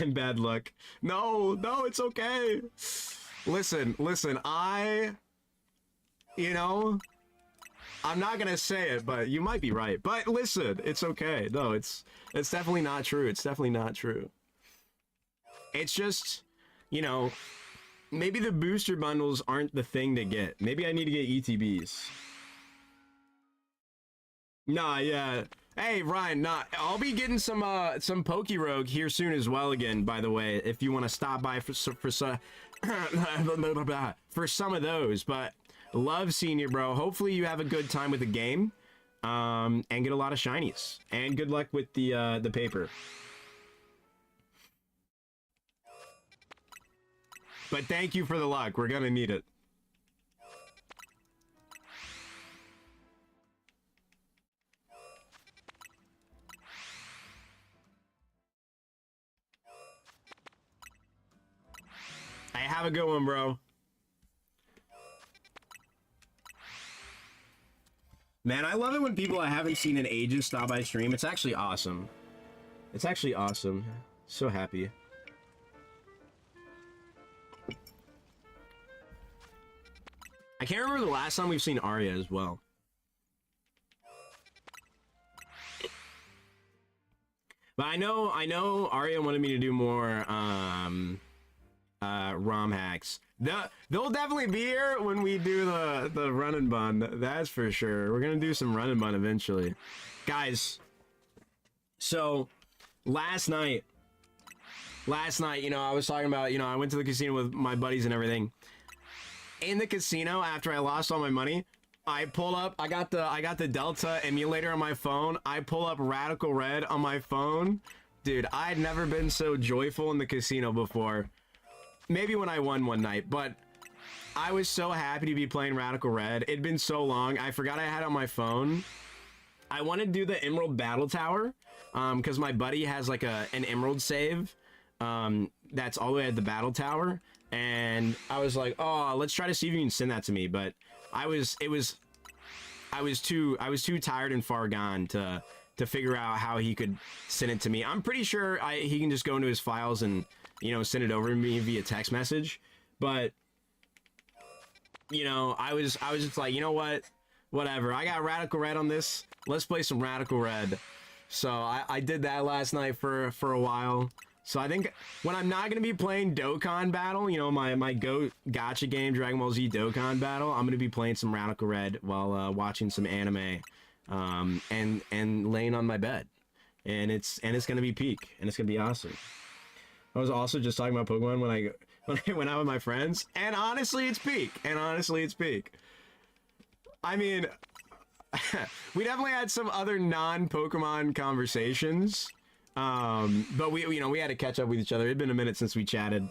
I'm bad luck. No, it's okay. Listen, you know, I'm not gonna say it, but you might be right. But listen, it's okay. No, it's definitely not true. It's definitely not true. It's just, you know, maybe the booster bundles aren't the thing to get. Maybe I need to get ETBs. Nah, yeah. Hey, Ryan, nah, I'll be getting some Pokerogue here soon as well again, by the way, if you want to stop by for some of those. But love seeing you, bro. Hopefully you have a good time with the game, and get a lot of shinies. And good luck with the paper. But thank you for the luck. We're gonna need it. Hey, have a good one, bro. Man, I love it when people I haven't seen in ages stop by stream. It's actually awesome. It's actually awesome. So happy. I can't remember the last time we've seen Arya as well. But I know Arya wanted me to do more ROM hacks. They'll definitely be here when we do the run and bun. That's for sure. We're gonna do some run and bun eventually, guys. So last night, you know, I was talking about, you know, I went to the casino with my buddies and everything. In the casino, after I lost all my money, I pull up. I got the Delta emulator on my phone. I pull up Radical Red on my phone. Dude, I'd never been so joyful in the casino before. Maybe when I won one night, but I was so happy to be playing Radical Red. It'd been so long. I forgot I had it on my phone. I wanted to do the Emerald Battle Tower, because my buddy has like an Emerald save, that's all the way at the Battle Tower, and I was like, oh, let's try to see if you can send that to me, but I was too tired and far gone to figure out how he could send it to me. I'm pretty sure he can just go into his files and, you know, send it over to me via text message, but, you know, I was just like, you know what, whatever, I got Radical Red on this, let's play some Radical Red. So I did that last night for a while. So I think when I'm not going to be playing Dokkan Battle, you know, my gacha game, Dragon Ball Z Dokkan Battle, I'm going to be playing some Radical Red while watching some anime, and laying on my bed. And it's going to be peak, and it's going to be awesome. I was also just talking about Pokemon when I went out with my friends, and honestly, it's peak. I mean, we definitely had some other non-Pokemon conversations, but we had to catch up with each other. It'd been a minute since we chatted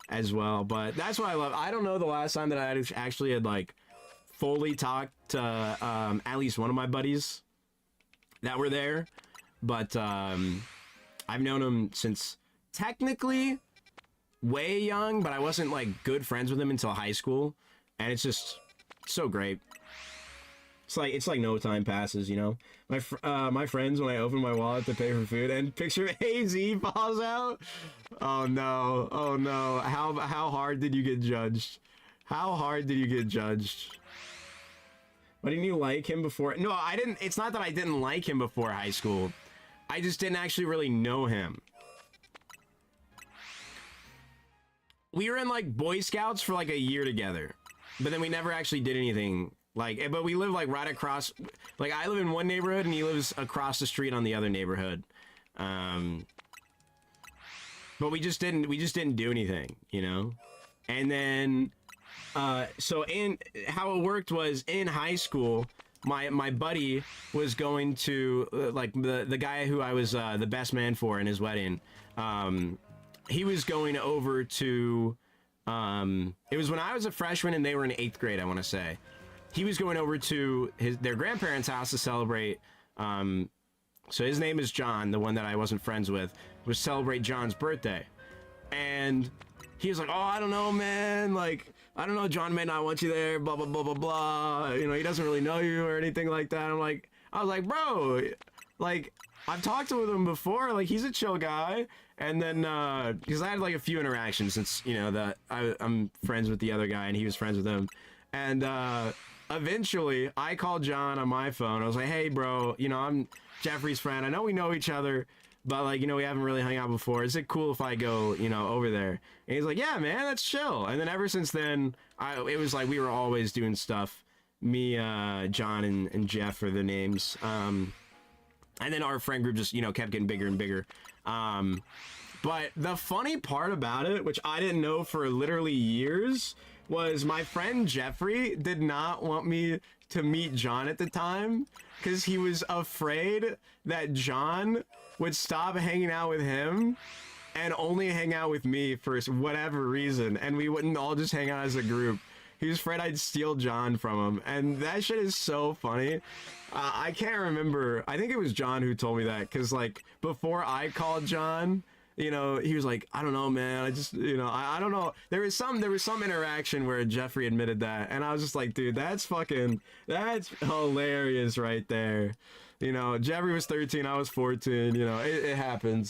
as well, but that's what I love. I don't know the last time that I actually had like fully talked to at least one of my buddies that were there, but I've known him since technically way young, but I wasn't like good friends with him until high school, and it's just so great. It's like no time passes, you know. My friends, when I open my wallet to pay for food and picture AZ falls out. Oh no! How hard did you get judged? Why didn't you like him before? No, I didn't. It's not that I didn't like him before high school. I just didn't actually really know him. We were in like Boy Scouts for like a year together, but then we never actually did anything. Like, but we live like right across, like I live in one neighborhood and he lives across the street on the other neighborhood. But we just didn't do anything, you know? And then, so how it worked was in high school, my buddy was going to, like the guy who I was, the best man for in his wedding. He was going over to, it was when I was a freshman and they were in 8th grade, I want to say. He was going over to their grandparents' house to celebrate. So his name is John, the one that I wasn't friends with, was celebrate John's birthday. And he was like, oh, I don't know, man. Like, I don't know, John may not want you there, blah, blah, blah, blah, blah. You know, he doesn't really know you or anything like that. I was like, bro, like, I've talked to him before. Like, he's a chill guy. And then, because I had like a few interactions since, you know, that I'm friends with the other guy and he was friends with him. And, eventually, I called John on my phone. I was like, hey, bro, you know, I'm Jeffrey's friend. I know we know each other, but, like, you know, we haven't really hung out before. Is it cool if I go, you know, over there? And he's like, yeah, man, that's chill. And then ever since then, it was like we were always doing stuff. Me, John, and Jeff are the names. And then our friend group just, you know, kept getting bigger and bigger. But the funny part about it, which I didn't know for literally years, was my friend Jeffrey did not want me to meet John at the time because he was afraid that John would stop hanging out with him and only hang out with me for whatever reason, and we wouldn't all just hang out as a group. He was afraid I'd steal John from him, and that shit is so funny. I can't remember. I think it was John who told me that, because, like, before I called John, you know, he was like, I don't know, man. I just, you know, I don't know. There was some interaction where Jeffrey admitted that, and I was just like, dude, that's hilarious right there. You know, Jeffrey was 13, I was 14. You know, it happens.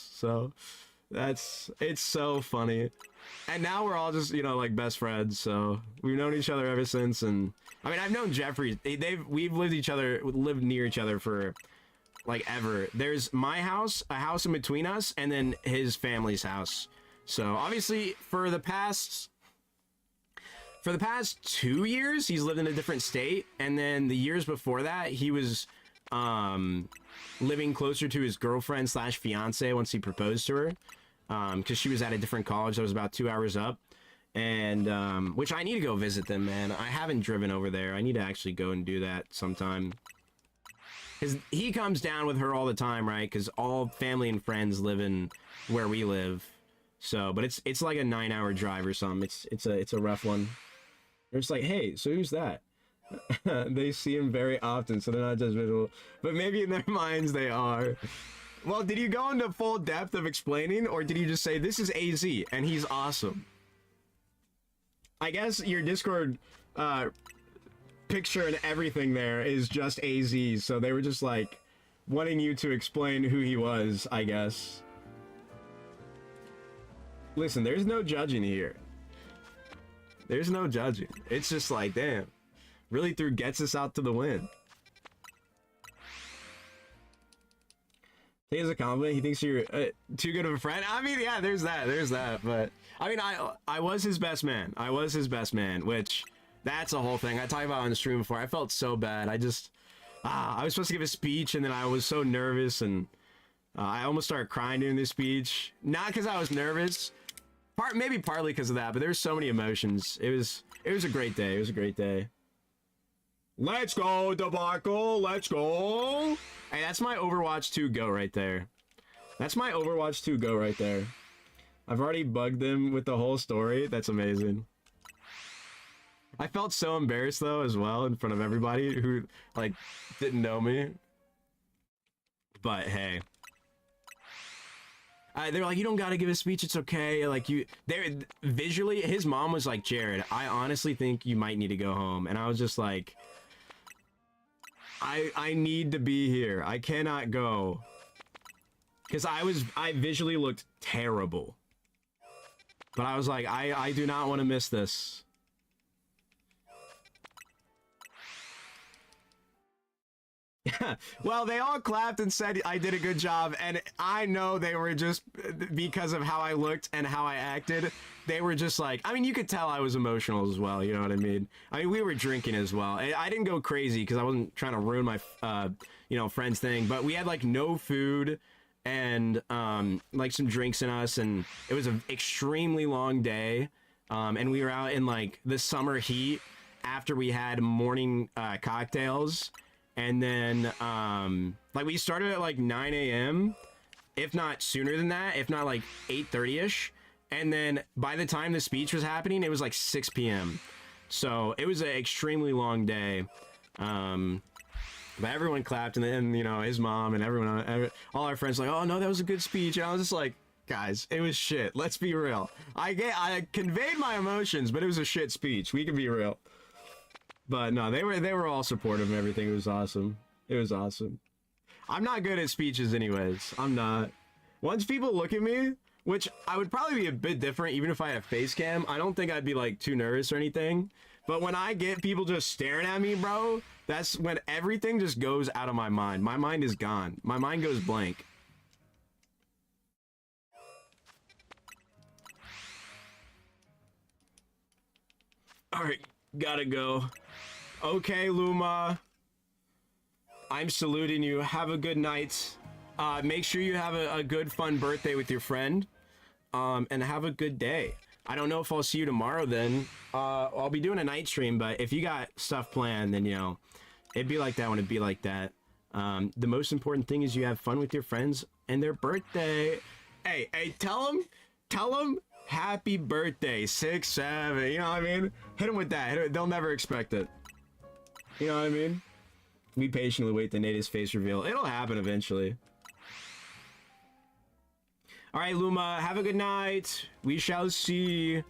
So it's so funny. And now we're all just, you know, like best friends. So we've known each other ever since. And I mean, I've known Jeffrey. We've lived near each other for like ever. There's my house, a house in between us, and then his family's house. So obviously for the past 2 years, he's lived in a different state, and then the years before that, he was living closer to his girlfriend slash fiance once he proposed to her, because she was at a different college that was about 2 hours up, and which I need to go visit them, man. I haven't driven over there. I need to actually go and do that sometime. Because he comes down with her all the time, right? Because all family and friends live in where we live. So, but it's like a 9-hour drive or something. It's a rough one. They're just like, hey, so who's that? They see him very often, so they're not just visual. But maybe in their minds they are. Well, did you go into full depth of explaining, or did you just say, this is AZ, and he's awesome? I guess your Discord picture and everything there is just AZ, so they were just like wanting you to explain who he was, I guess. Listen, there's no judging here. There's no judging. It's just like, damn, really threw gets us out to the win. Take it as a compliment. He thinks you're too good of a friend. I mean, yeah, there's that. But I mean, I was his best man. I was his best man, which that's a whole thing. I talked about it on the stream before. I felt so bad. I was supposed to give a speech, and then I was so nervous, and I almost started crying during the speech. Not because I was nervous. Maybe partly because of that, but there's so many emotions. It was a great day. It was a great day. Let's go, Debacle. Let's go. Hey, that's my Overwatch 2 go right there. That's my Overwatch 2 go right there. I've already bugged them with the whole story. That's amazing. I felt so embarrassed though as well in front of everybody who like didn't know me. But hey. They're like, you don't gotta give a speech, it's okay. Like, they're visually, his mom was like, Jared, I honestly think you might need to go home. And I was just like, I need to be here. I cannot go. Because I visually looked terrible. But I was like, I do not want to miss this. Well, they all clapped and said I did a good job, and I know they were just because of how I looked and how I acted. They were just like, I mean, you could tell I was emotional as well. You know what I mean? I mean, we were drinking as well. I didn't go crazy because I wasn't trying to ruin my, friend's thing. But we had like no food and like some drinks in us, and it was an extremely long day. And we were out in like the summer heat after we had morning cocktails. And then, like, we started at, like, 9 a.m., if not sooner than that, if not, like, 8:30-ish. And then, by the time the speech was happening, it was, like, 6 p.m. So, it was an extremely long day. But everyone clapped, and then, you know, his mom and everyone, all our friends were like, oh, no, that was a good speech. And I was just like, guys, it was shit. Let's be real. I conveyed my emotions, but it was a shit speech. We can be real. But no, they were all supportive and everything. It was awesome. It was awesome. I'm not good at speeches anyways. I'm not. Once people look at me, which I would probably be a bit different even if I had a face cam, I don't think I'd be like too nervous or anything. But when I get people just staring at me, bro, that's when everything just goes out of my mind. My mind is gone. My mind goes blank. All right, gotta go. Okay, Luma. I'm saluting you. Have a good night. Make sure you have a good, fun birthday with your friend. And have a good day. I don't know if I'll see you tomorrow then. I'll be doing a night stream, but if you got stuff planned, then, you know, it'd be like that when it'd be like that. The most important thing is you have fun with your friends and their birthday. Hey, tell them happy birthday, 6-7. You know what I mean? Hit them with that. They'll never expect it. You know what I mean? We patiently wait the native's face reveal. It'll happen eventually. Alright, Luma, have a good night. We shall see.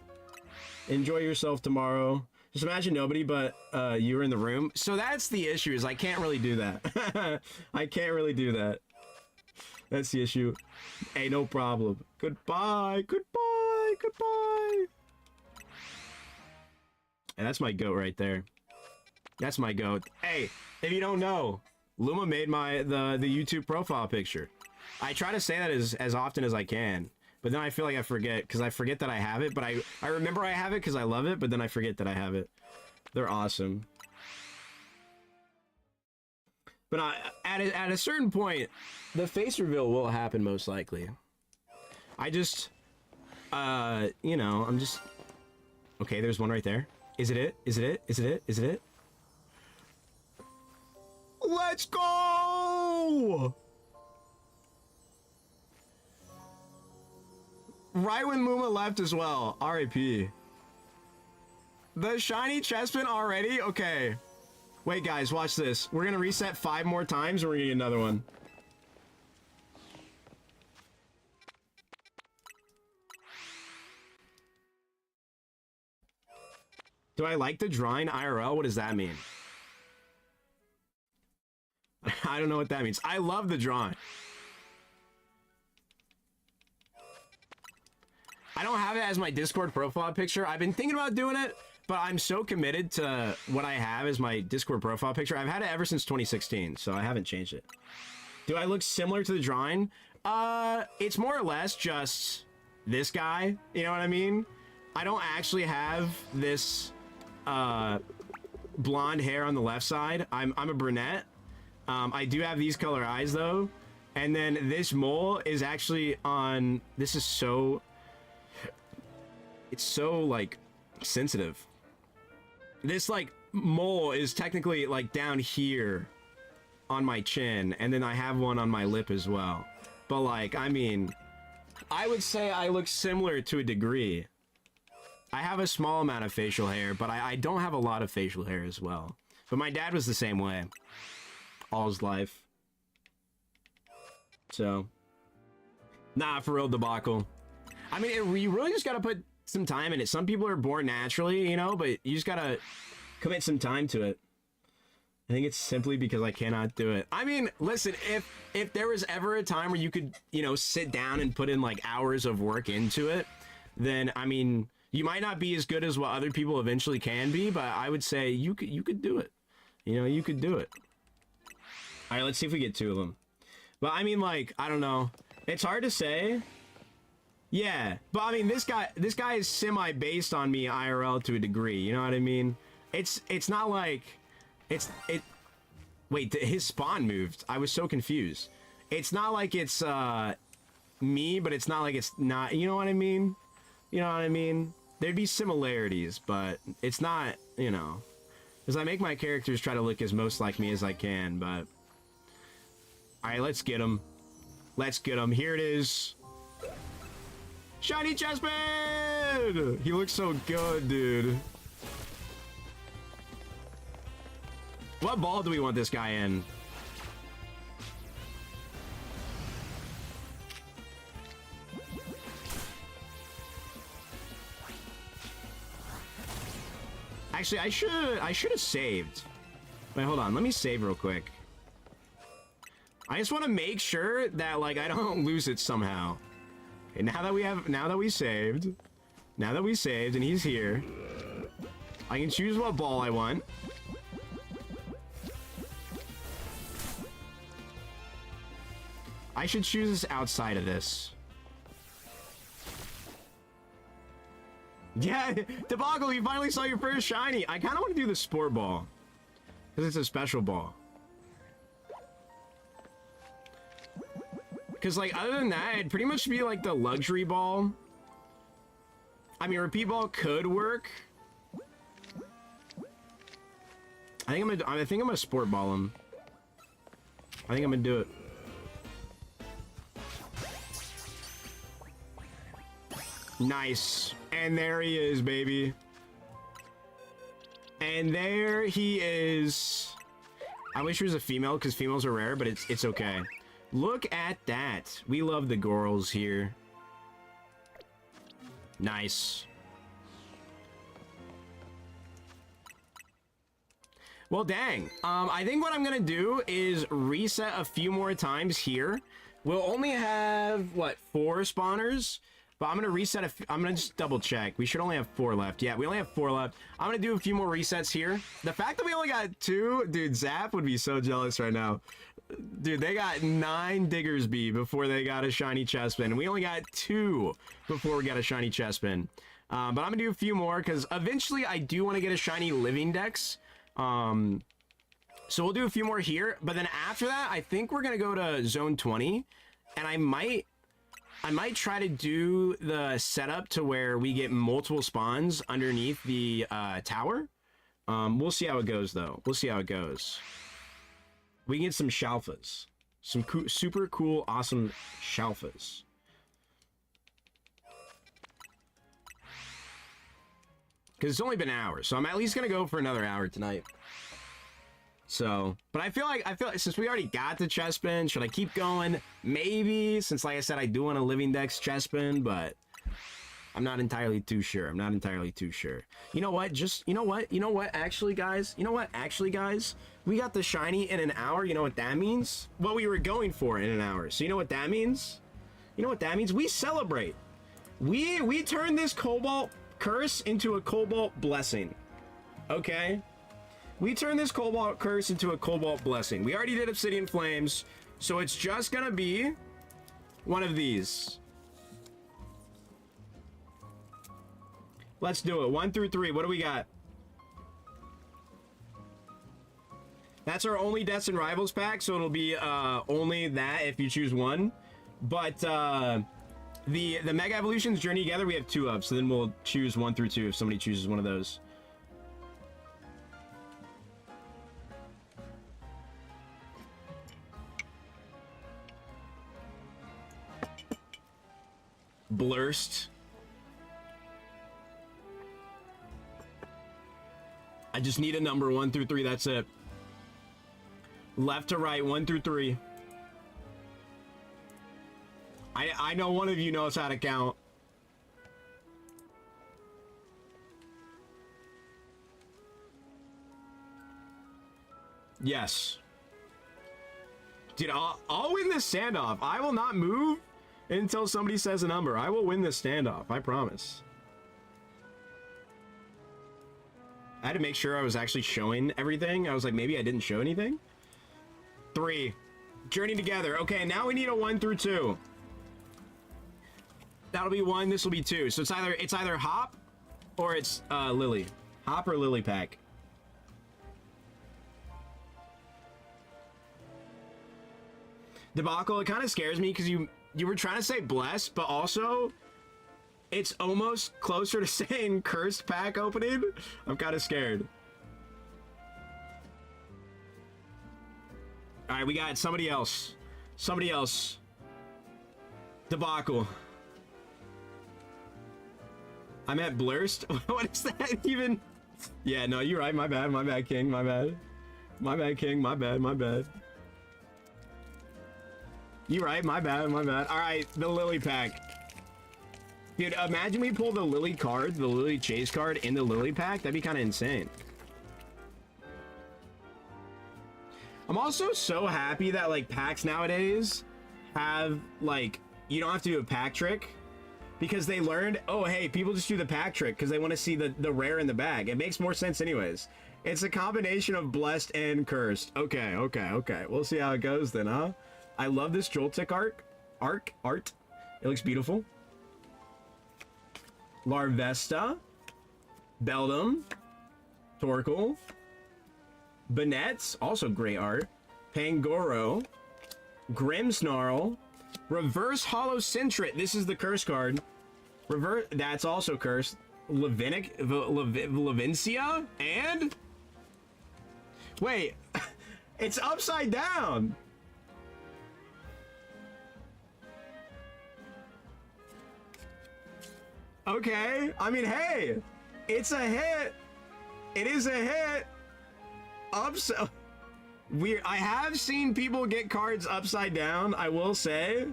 Enjoy yourself tomorrow. Just imagine nobody but you were in the room. So that's the issue, is I can't really do that. I can't really do that. That's the issue. Hey, no problem. Goodbye. Goodbye. Goodbye. And that's my goat right there. That's my goat. Hey, if you don't know, Luma made the YouTube profile picture. I try to say that as often as I can. But then I feel like I forget, because I forget that I have it, but I remember I have it because I love it, but then I forget that I have it. They're awesome. But at a certain point, the face reveal will happen most likely. I just, you know, I'm just... Okay, there's one right there. Is it it? Is it it? Is it it? Is it it? Let's go! Right when Muma left as well. R.I.P. The shiny Chespin already? Okay. Wait, guys, watch this. We're gonna reset 5 more times and we're gonna get another one. Do I like the drawing IRL? What does that mean? I don't know what that means. I love the drawing. I don't have it as my Discord profile picture. I've been thinking about doing it, but I'm so committed to what I have as my Discord profile picture. I've had it ever since 2016, so I haven't changed it. Do I look similar to the drawing? It's more or less just this guy. You know what I mean? I don't actually have this blonde hair on the left side. I'm a brunette. I do have these color eyes though. And then this mole is actually on... This is so... It's so, like, sensitive. This, like, mole is technically, like, down here on my chin. And then I have one on my lip as well. But, like, I mean... I would say I look similar to a degree. I have a small amount of facial hair, but I don't have a lot of facial hair as well. But my dad was the same way. All his life. So... Nah, for real, debacle. I mean, you really just gotta put some time in it. Some people are born naturally, you know, but you just gotta commit some time to it. I think it's simply because I cannot do it. I mean, listen, if there was ever a time where you could, you know, sit down and put in like hours of work into it, then I mean, you might not be as good as what other people eventually can be, but I would say you could do it. You know, you could do it. All right, let's see if we get 2 of them. But I mean, like, I don't know. It's hard to say. Yeah, but I mean, this guy is semi-based on me IRL to a degree. You know what I mean? It's not like Wait, his spawn moved. I was so confused. It's not like it's me, but it's not like it's not. You know what I mean? You know what I mean? There'd be similarities, but it's not. You know, because I make my characters try to look as most like me as I can. But all right, let's get him. Let's get him. Here it is. Shiny Chespin! He looks so good, dude. What ball do we want this guy in? Actually, I should have saved. Wait, hold on. Let me save real quick. I just want to make sure that like I don't lose it somehow. Okay, now that we saved, and he's here, I can choose what ball I want. I should choose this outside of this. Yeah, Debacle, you finally saw your first shiny. I kind of want to do the sport ball, because it's a special ball. Because, like, other than that, it'd pretty much be, like, the luxury ball. I mean, repeat ball could work. I think I'm gonna sport ball him. I think I'm gonna do it. Nice. And there he is, baby. And there he is. I wish he was a female, because females are rare, but it's okay. Look at that. We love the girls here. Nice. Well, dang. I think what I'm gonna do is reset a few more times here. We'll only have, what, 4 spawners? But I'm gonna reset. I'm gonna just double check. We should only have 4 left. Yeah, we only have 4 left. I'm gonna do a few more resets here. The fact that we only got 2, dude, Zap would be so jealous right now. Dude, they got 9 Diggersby before they got a shiny Chespin. And we only got 2 before we got a shiny Chespin. But I'm gonna do a few more because eventually I do want to get a shiny Living Dex. So we'll do a few more here. But then after that, I think we're gonna go to Zone 20, and I might try to do the setup to where we get multiple spawns underneath the tower. We'll see how it goes, though. We'll see how it goes. We can get some Shalfas. Some super cool, awesome Shalfas. Because it's only been an hour, so I'm at least going to go for another hour tonight. So, but I feel like since we already got the Chespin, should I keep going? Maybe, since like I said, I do want a Living Dex Chespin, but I'm not entirely too sure. I'm not entirely too sure. You know what? Actually, guys, we got the shiny in an hour. You know what that means? What we were going for in an hour. So you know what that means? You know what that means? We celebrate. We turn this Cobalt curse into a Cobalt blessing. Okay? We turn this Cobalt curse into a Cobalt blessing. We already did Obsidian Flames, so it's just gonna be one of these. Let's do it. 1 through 3. What do we got? That's our only Deaths and Rivals pack, so it'll be only that if you choose one. But the Mega Evolutions Journey Together, we have 2 of, so then we'll choose 1 through 2 if somebody chooses one of those. Blurst. I just need a number 1 through 3. That's it. Left to right, 1 through 3. I know one of you knows how to count. Yes. Dude, I'll win this standoff. I will not move until somebody says a number. I will win this standoff. I promise. I had to make sure I was actually showing everything. I was like, maybe I didn't show anything. 3. Journey Together. Okay, now we need a 1 through 2. That'll be 1. This will be 2. So it's either Hop or it's Lily. Hop or Lily pack. Debacle. It kind of scares me because you were trying to say blessed, but also it's almost closer to saying cursed pack opening. I'm kind of scared. All right, we got somebody else. Somebody else. Debacle. I'm at Blurst. What is that even? Yeah, no, you're right. My bad. My bad, King. My bad. My bad, King. My bad. My bad. You're right. My bad. My bad. All right, the Lily pack. Dude, imagine we pull the Lily card, the Lily Chase card in the Lily pack. That'd be kind of insane. I'm also so happy that, like, packs nowadays have, like, you don't have to do a pack trick. Because they learned, oh, hey, people just do the pack trick because they want to see the rare in the bag. It makes more sense anyways. It's a combination of blessed and cursed. Okay, okay, okay. We'll see how it goes then, huh? I love this Joltik art. It looks beautiful. Larvesta. Beldum. Torkoal. Banette's, also great art. Pangoro. Grimmsnarl. Reverse Hollow Centret. This is the curse card. Reverse. That's also cursed. Levincia. And wait, it's upside down. Okay. I mean, hey, it's a hit. It is a hit. Upside. Weird. I have seen people get cards upside down, I will say.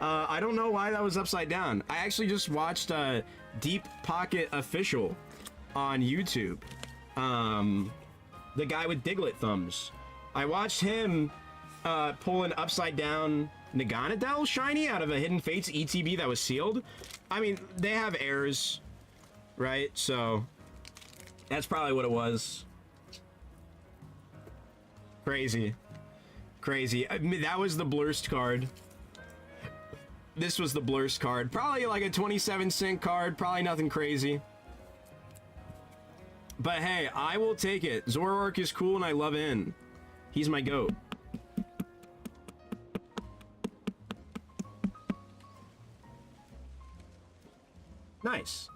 I don't know why that was upside down. I actually just watched Deep Pocket Official on YouTube. The guy with Diglett thumbs. I watched him pull an upside down Naganadel shiny out of a Hidden Fates ETB that was sealed. I mean, they have errors, right? So that's probably what it was. Crazy. Crazy. I mean, that was the Blurst card. This was the Blurst card. Probably like a 27 cent card. Probably nothing crazy. But hey, I will take it. Zoroark is cool and I love In. He's my GOAT. Nice.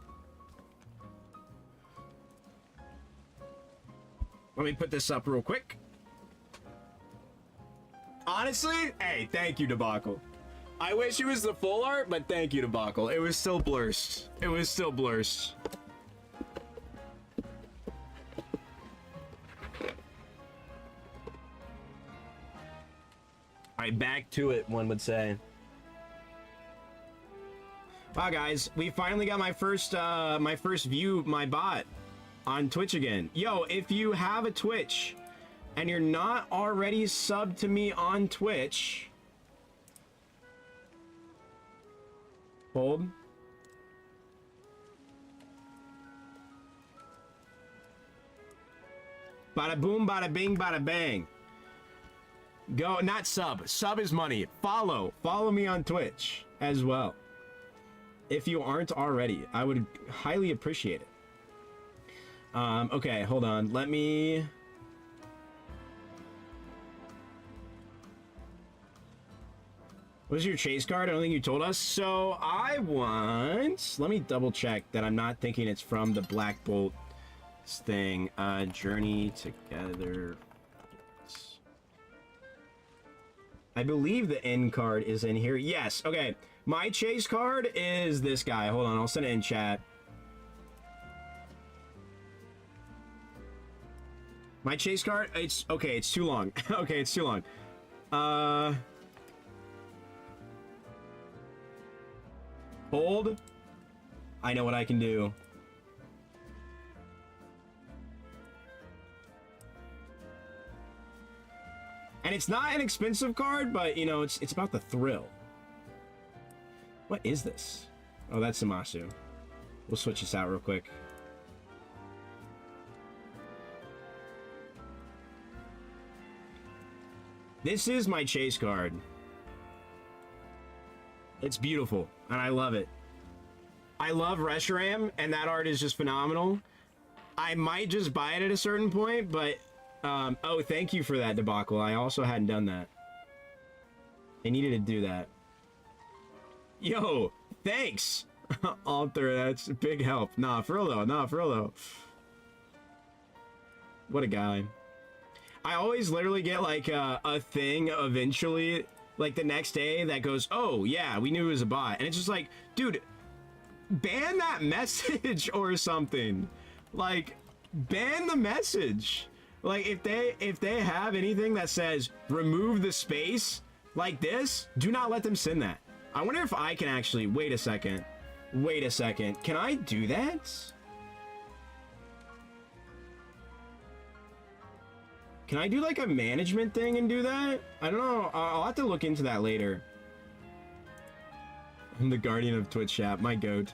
Let me put this up real quick. Honestly, hey, thank you, Debacle. I wish it was the full art, but thank you, Debacle. It was still Blurst. It was still Blurst. Alright, back to it, one would say. Wow, guys, we finally got my first view, my bot on Twitch again. Yo, if you have a Twitch and you're not already subbed to me on Twitch, hold. Bada boom, bada bing, bada bang. Go, not sub. Sub is money. Follow. Follow me on Twitch as well. If you aren't already, I would highly appreciate it. Okay, hold on. Let me... What was your chase card? I don't think you told us. So I want... Let me double check that I'm not thinking it's from the Black Bolt thing. Journey Together. I believe the end card is in here. Yes, okay. My chase card is this guy. Hold on, I'll send it in chat. My chase card, it's okay, it's too long. Okay, it's too long. Hold. I know what I can do. And it's not an expensive card, but you know, it's about the thrill. What is this? Oh, that's Zamasu. We'll switch this out real quick. This is my chase card. It's beautiful, and I love it. I love Reshiram, and that art is just phenomenal. I might just buy it at a certain point, but... oh, thank you for that, Debacle. I also hadn't done that. I needed to do that. Yo, thanks! Alter, that's a big help. Nah, for real though. Nah, for real though. What a guy. I always literally get like a thing eventually, like the next day that goes, oh yeah, we knew it was a bot. And it's just like, dude, ban that message or something. Like, ban the message. Like, if they have anything that says remove the space like this, do not let them send that. I wonder if I can actually... Wait a second. Wait a second. Can I do that? Can I do like a management thing and do that? I don't know. I'll have to look into that later. I'm the guardian of Twitch chat. My goat.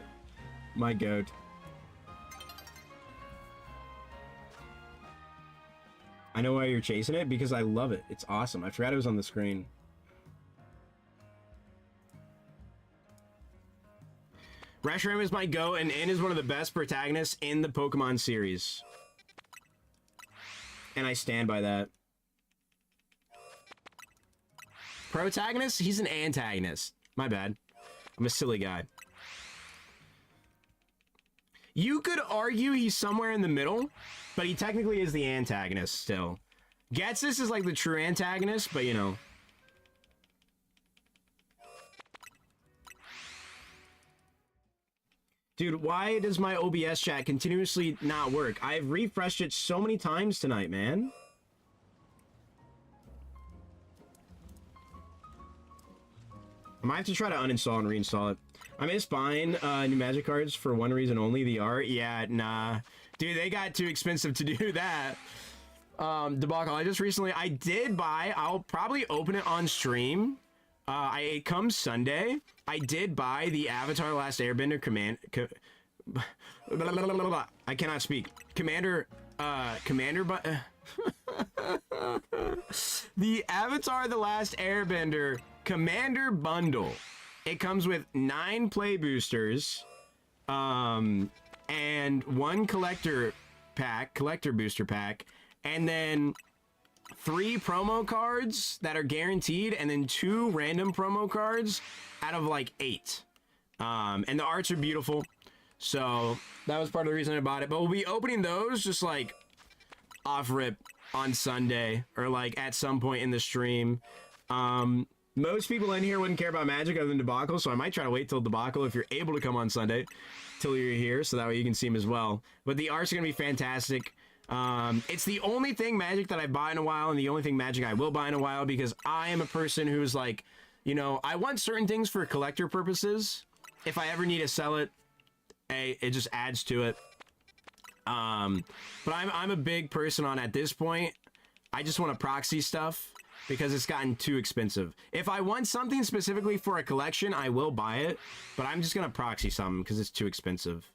My goat. I know why you're chasing it, because I love it. It's awesome. I forgot it was on the screen. Reshiram is my GOAT, and N is one of the best protagonists in the Pokemon series. And I stand by that. Protagonist? He's an antagonist. My bad. I'm a silly guy. You could argue he's somewhere in the middle, but he technically is the antagonist still. Getsis is like the true antagonist, but you know. Dude, why does my OBS chat continuously not work? I've refreshed it so many times tonight, man. I might have to try to uninstall and reinstall it. I miss buying new magic cards for one reason only, the art. Yeah, nah. Dude, they got too expensive to do that. Debacle, I did buy, I'll probably open it on stream. It comes Sunday. I did buy the Avatar: Last Airbender I cannot speak. Commander, the Avatar: The Last Airbender Commander Bundle. It comes with 9 play boosters, and 1 collector booster pack, and then 3 promo cards that are guaranteed, and then 2 random promo cards out of like 8. And the arts are beautiful. So that was part of the reason I bought it. But we'll be opening those just like off rip on Sunday or like at some point in the stream. Most people in here wouldn't care about Magic other than Debacle, so I might try to wait till Debacle if you're able to come on Sunday till you're here, so that way you can see him as well. But the arts are gonna be fantastic. It's the only thing Magic that I buy in a while, and the only thing Magic I will buy in a while, because I am a person who's like, you know, I want certain things for collector purposes. If I ever need to sell it, it just adds to it. But I'm a big person on, at this point, I just want to proxy stuff because it's gotten too expensive. If I want something specifically for a collection, I will buy it, but I'm just gonna proxy something because it's too expensive.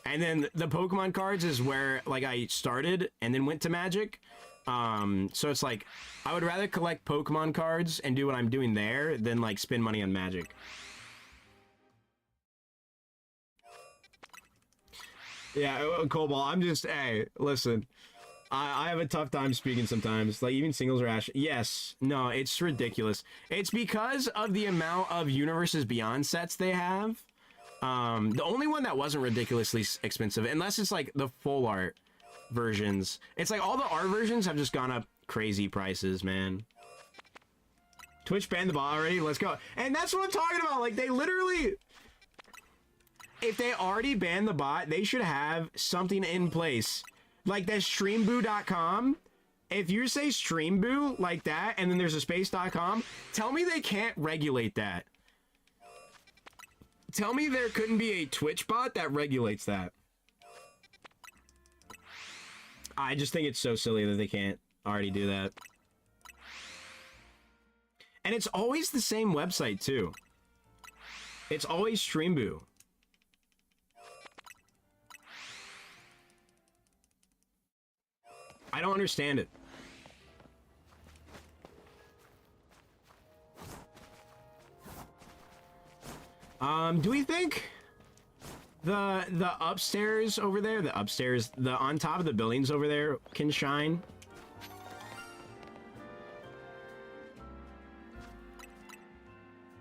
And then the Pokemon cards is where like I started and then went to Magic. So it's like I would rather collect Pokemon cards and do what I'm doing there than like spend money on Magic. Yeah, Cobalt, I'm just, hey, listen. I have a tough time speaking sometimes. Like, even singles are yes. No, it's ridiculous. It's because of the amount of Universes Beyond sets they have. The only one that wasn't ridiculously expensive, unless it's like the full art versions. It's like all the art versions have just gone up crazy prices, man. Twitch banned the bot already? Let's go. And that's what I'm talking about. Like, they literally... If they already banned the bot, they should have something in place. Like that streamboo.com. If you say streamboo like that, and then there's a space.com, tell me they can't regulate that. Tell me there couldn't be a Twitch bot that regulates that. I just think it's so silly that they can't already do that. And it's always the same website, too. It's always streamboo. I don't understand it. Do we think the upstairs over there, the on top of the buildings over there can shine?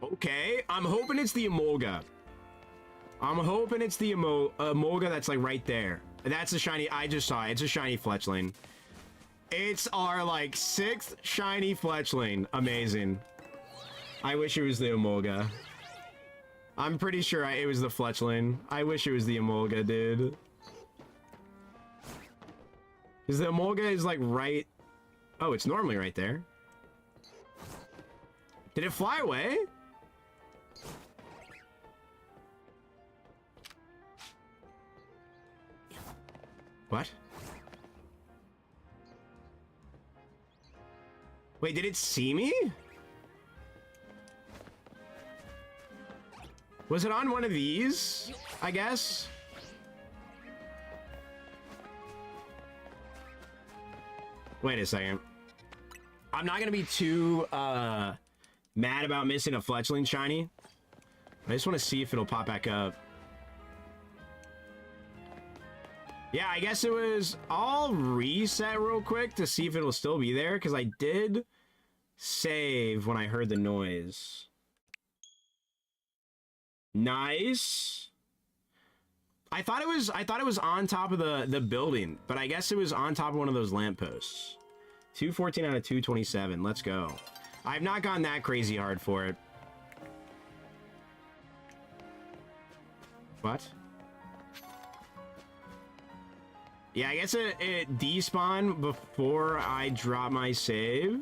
Okay, I'm hoping it's the Emolga. I'm hoping it's the Emolga that's like right there. That's a shiny, I just saw it. It's a shiny Fletchling. It's our like 6th shiny Fletchling. Amazing. I wish it was the Emolga. I'm pretty sure it was the Fletchling. I wish it was the Emolga, dude. Because the Emolga is like right... Oh, it's normally right there. Did it fly away? What? Wait, did it see me? Was it on one of these? I guess? Wait a second. I'm not gonna be too mad about missing a Fletchling shiny. I just want to see if it'll pop back up. Yeah, I guess it was... I'll reset real quick to see if it'll still be there, because I did save when I heard the noise. Nice. I thought it was on top of the building, but I guess it was on top of one of those lampposts. 214 out of 227. Let's go. I've not gone that crazy hard for it. What? Yeah, I guess it despawned before I drop my save.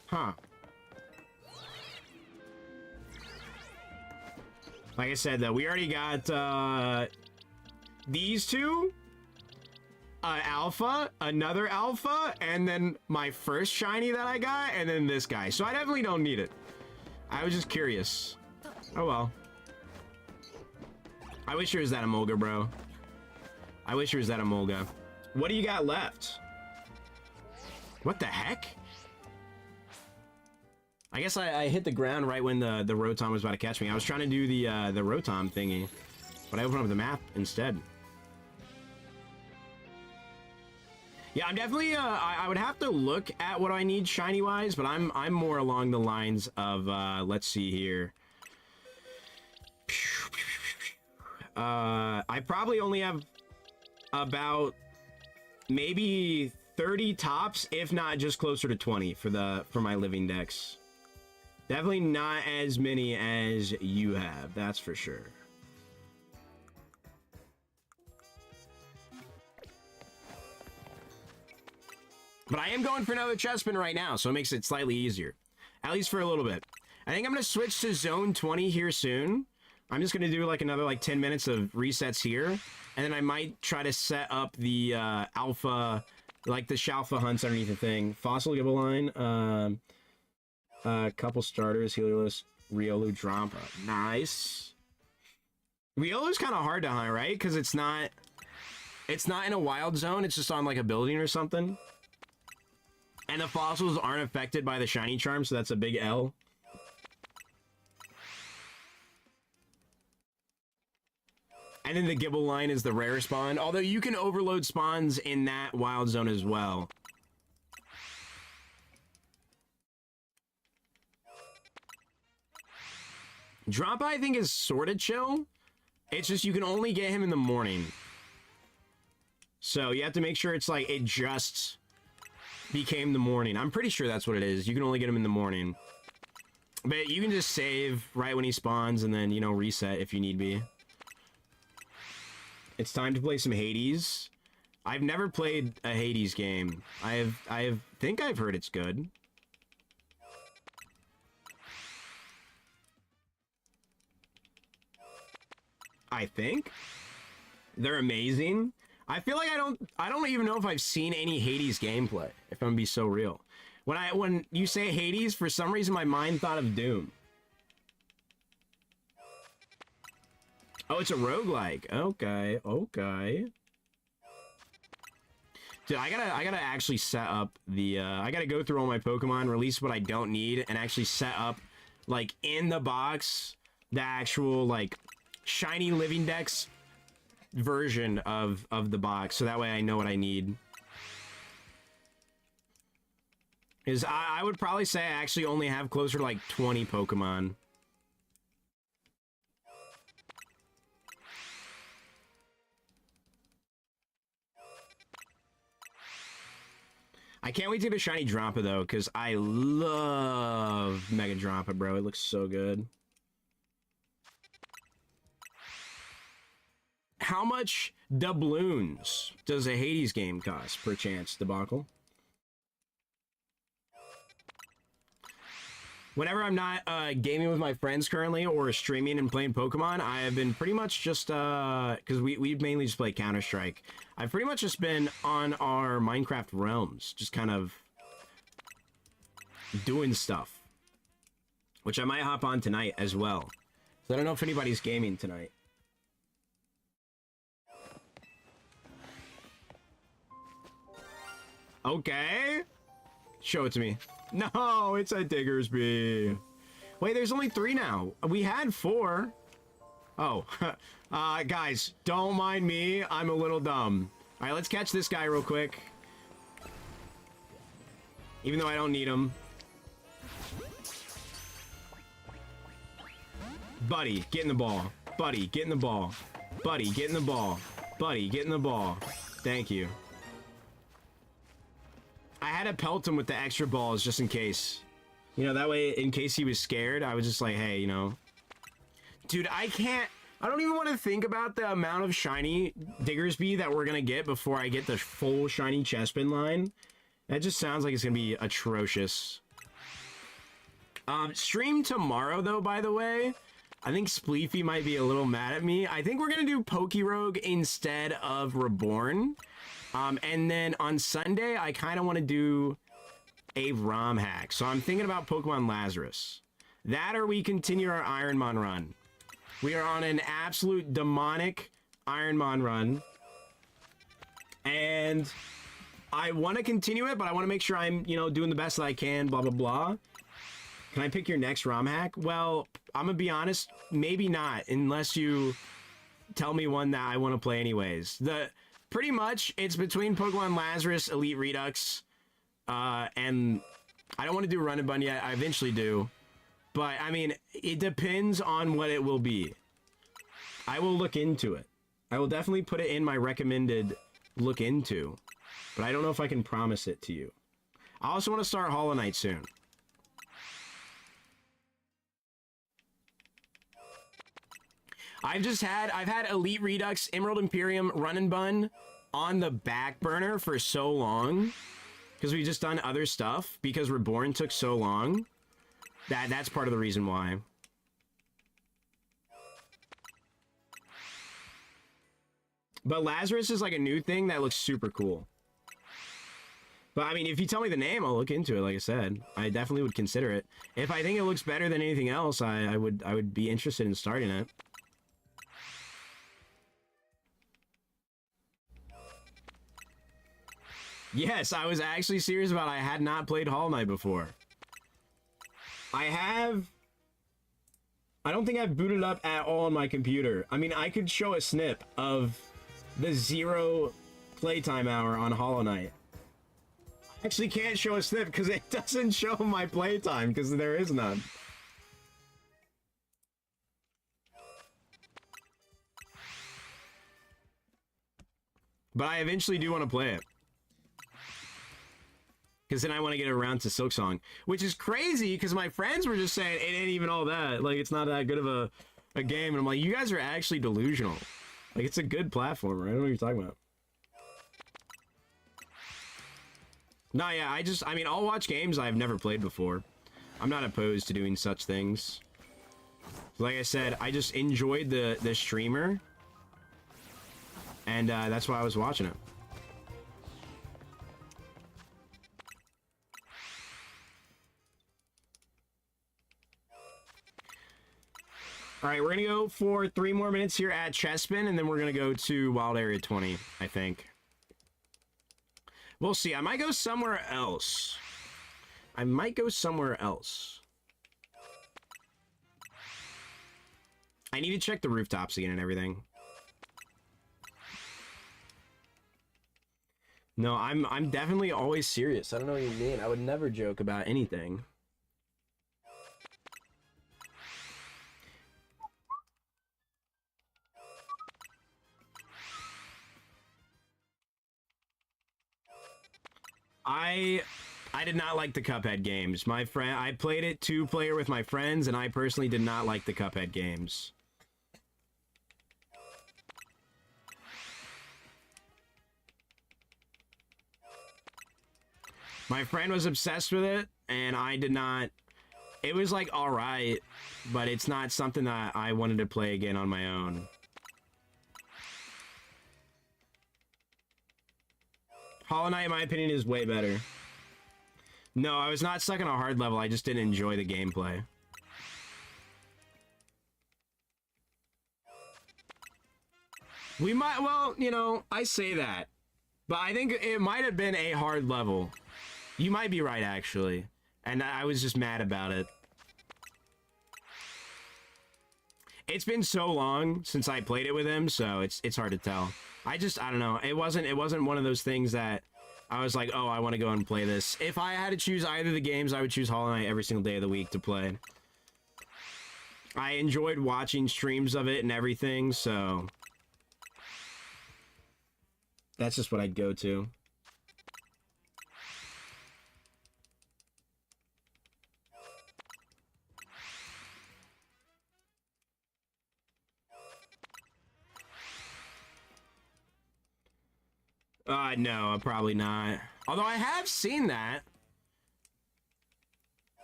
Huh. Like I said, though, we already got these two. alpha, another alpha, and then my first shiny that I got, and then this guy. So I definitely don't need it. I was just curious. Oh well. I wish there was that Emolga, bro. I wish there was that Emolga. What do you got left? What the heck? I guess I hit the ground right when the Rotom was about to catch me. I was trying to do the Rotom thingy, but I opened up the map instead. Yeah, I'm definitely I would have to look at what I need shiny wise, but I'm more along the lines of let's see here. I probably only have about maybe 30 tops, if not just closer to 20 for my living decks. Definitely not as many as you have, that's for sure. But I am going for another Chespin right now, so it makes it slightly easier. At least for a little bit. I think I'm going to switch to Zone 20 here soon. I'm just going to do like another like 10 minutes of resets here. And then I might try to set up the alpha, like the Shalfa hunts underneath the thing. Fossil Gibbeline, couple starters, Helios, Riolu, Drampa. Nice. Riolu's kind of hard to hunt, right? Because it's not in a wild zone. It's just on like a building or something. And the fossils aren't affected by the shiny charm, so that's a big L. And then the Gibbeline is the rare spawn, although you can overload spawns in that wild zone as well. Drampa, I think, is sort of chill. It's just you can only get him in the morning. So you have to make sure it's like it just became the morning. I'm pretty sure that's what it is. You can only get him in the morning. But you can just save right when he spawns and then, you know, reset if you need be. It's time to play some Hades. I've never played a Hades game. I think I've heard it's good. I think they're amazing. I feel like I don't even know if I've seen any Hades gameplay, if I'm gonna be so real. When you say Hades, for some reason my mind thought of Doom. Oh, it's a roguelike. Okay, okay. Dude, I gotta actually set up the I gotta go through all my Pokemon, release what I don't need, and actually set up like in the box the actual like shiny living dex version of the box, so that way I know what I need. Is I would probably say I actually only have closer to like 20 Pokemon. I can't wait to get a shiny Drampa though, because I love Mega Drampa, bro. It looks so good. How much doubloons does a Hades game cost, per chance, Debacle? Whenever I'm not gaming with my friends currently or streaming and playing Pokemon, I have been pretty much just, because we mainly just play Counter-Strike. I've pretty much just been on our Minecraft realms, just kind of doing stuff. Which I might hop on tonight as well. So I don't know if anybody's gaming tonight. Okay. Show it to me. No, it's a Diggersby. Wait, there's only 3 now. We had 4. Oh, guys, don't mind me. I'm a little dumb. All right, let's catch this guy real quick. Even though I don't need him. Buddy, get in the ball. Buddy, get in the ball. Buddy, get in the ball. Buddy, get in the ball. Thank you. I had to pelt him with the extra balls just in case. You know, that way, in case he was scared, I was just like, hey, you know. Dude, I don't even want to think about the amount of shiny Diggersby that we're going to get before I get the full shiny Chespin line. That just sounds like it's going to be atrocious. Stream tomorrow, though, by the way. I think Spleefy might be a little mad at me. I think we're going to do Pokerogue instead of Reborn. And then on Sunday, I kind of want to do a ROM hack. So I'm thinking about Pokemon Lazarus. That or we continue our Ironmon run. We are on an absolute demonic Ironmon run. And I want to continue it, but I want to make sure I'm, you know, doing the best that I can, blah, blah, blah. Can I pick your next ROM hack? Well, I'm going to be honest, maybe not, unless you tell me one that I want to play anyways. Pretty much, it's between Pokemon Lazarus, Elite Redux, and I don't want to do Run and Bun yet. I eventually do. But, I mean, it depends on what it will be. I will look into it. I will definitely put it in my recommended look into. But I don't know if I can promise it to you. I also want to start Hollow Knight soon. I've had Elite Redux, Emerald Imperium, Run and Bun on the back burner for so long. Because we've just done other stuff. Because Reborn took so long. That's part of the reason why. But Lazarus is like a new thing that looks super cool. But I mean, if you tell me the name, I'll look into it. Like I said, I definitely would consider it. If I think it looks better than anything else, I would be interested in starting it. Yes, I was actually serious about it. I had not played Hollow Knight before. I don't think I've booted up at all on my computer. I mean, I could show a snip of the 0 playtime hour on Hollow Knight. I actually can't show a snip because it doesn't show my playtime because there is none. But I eventually do want to play it. Because then I want to get around to Silksong. Which is crazy, because my friends were just saying, it ain't even all that. Like, it's not that good of a game. And I'm like, you guys are actually delusional. Like, it's a good platformer. I don't know what you're talking about. No, yeah, I mean, I'll watch games I've never played before. I'm not opposed to doing such things. Like I said, I just enjoyed the streamer. And that's why I was watching it. All right, we're going to go for 3 more minutes here at Chespin, and then we're going to go to Wild Area 20, I think. We'll see. I might go somewhere else. I might go somewhere else. I need to check the rooftops again and everything. No, I'm definitely always serious. I don't know what you mean. I would never joke about anything. I did not like the Cuphead games. I played it 2-player with my friends, and I personally did not like the Cuphead games. My friend was obsessed with it, and I did not. It was like alright, but it's not something that I wanted to play again on my own. Hollow Knight, in my opinion, is way better. No, I was not stuck in a hard level. I just didn't enjoy the gameplay. We might, well, you know, I say that. But I think it might have been a hard level. You might be right, actually. And I was just mad about it. It's been so long since I played it with him, so it's hard to tell. I don't know. It wasn't one of those things that I was like, oh, I want to go and play this. If I had to choose either of the games, I would choose Hollow Knight every single day of the week to play. I enjoyed watching streams of it and everything, so that's just what I'd go to. No, probably not. Although I have seen that.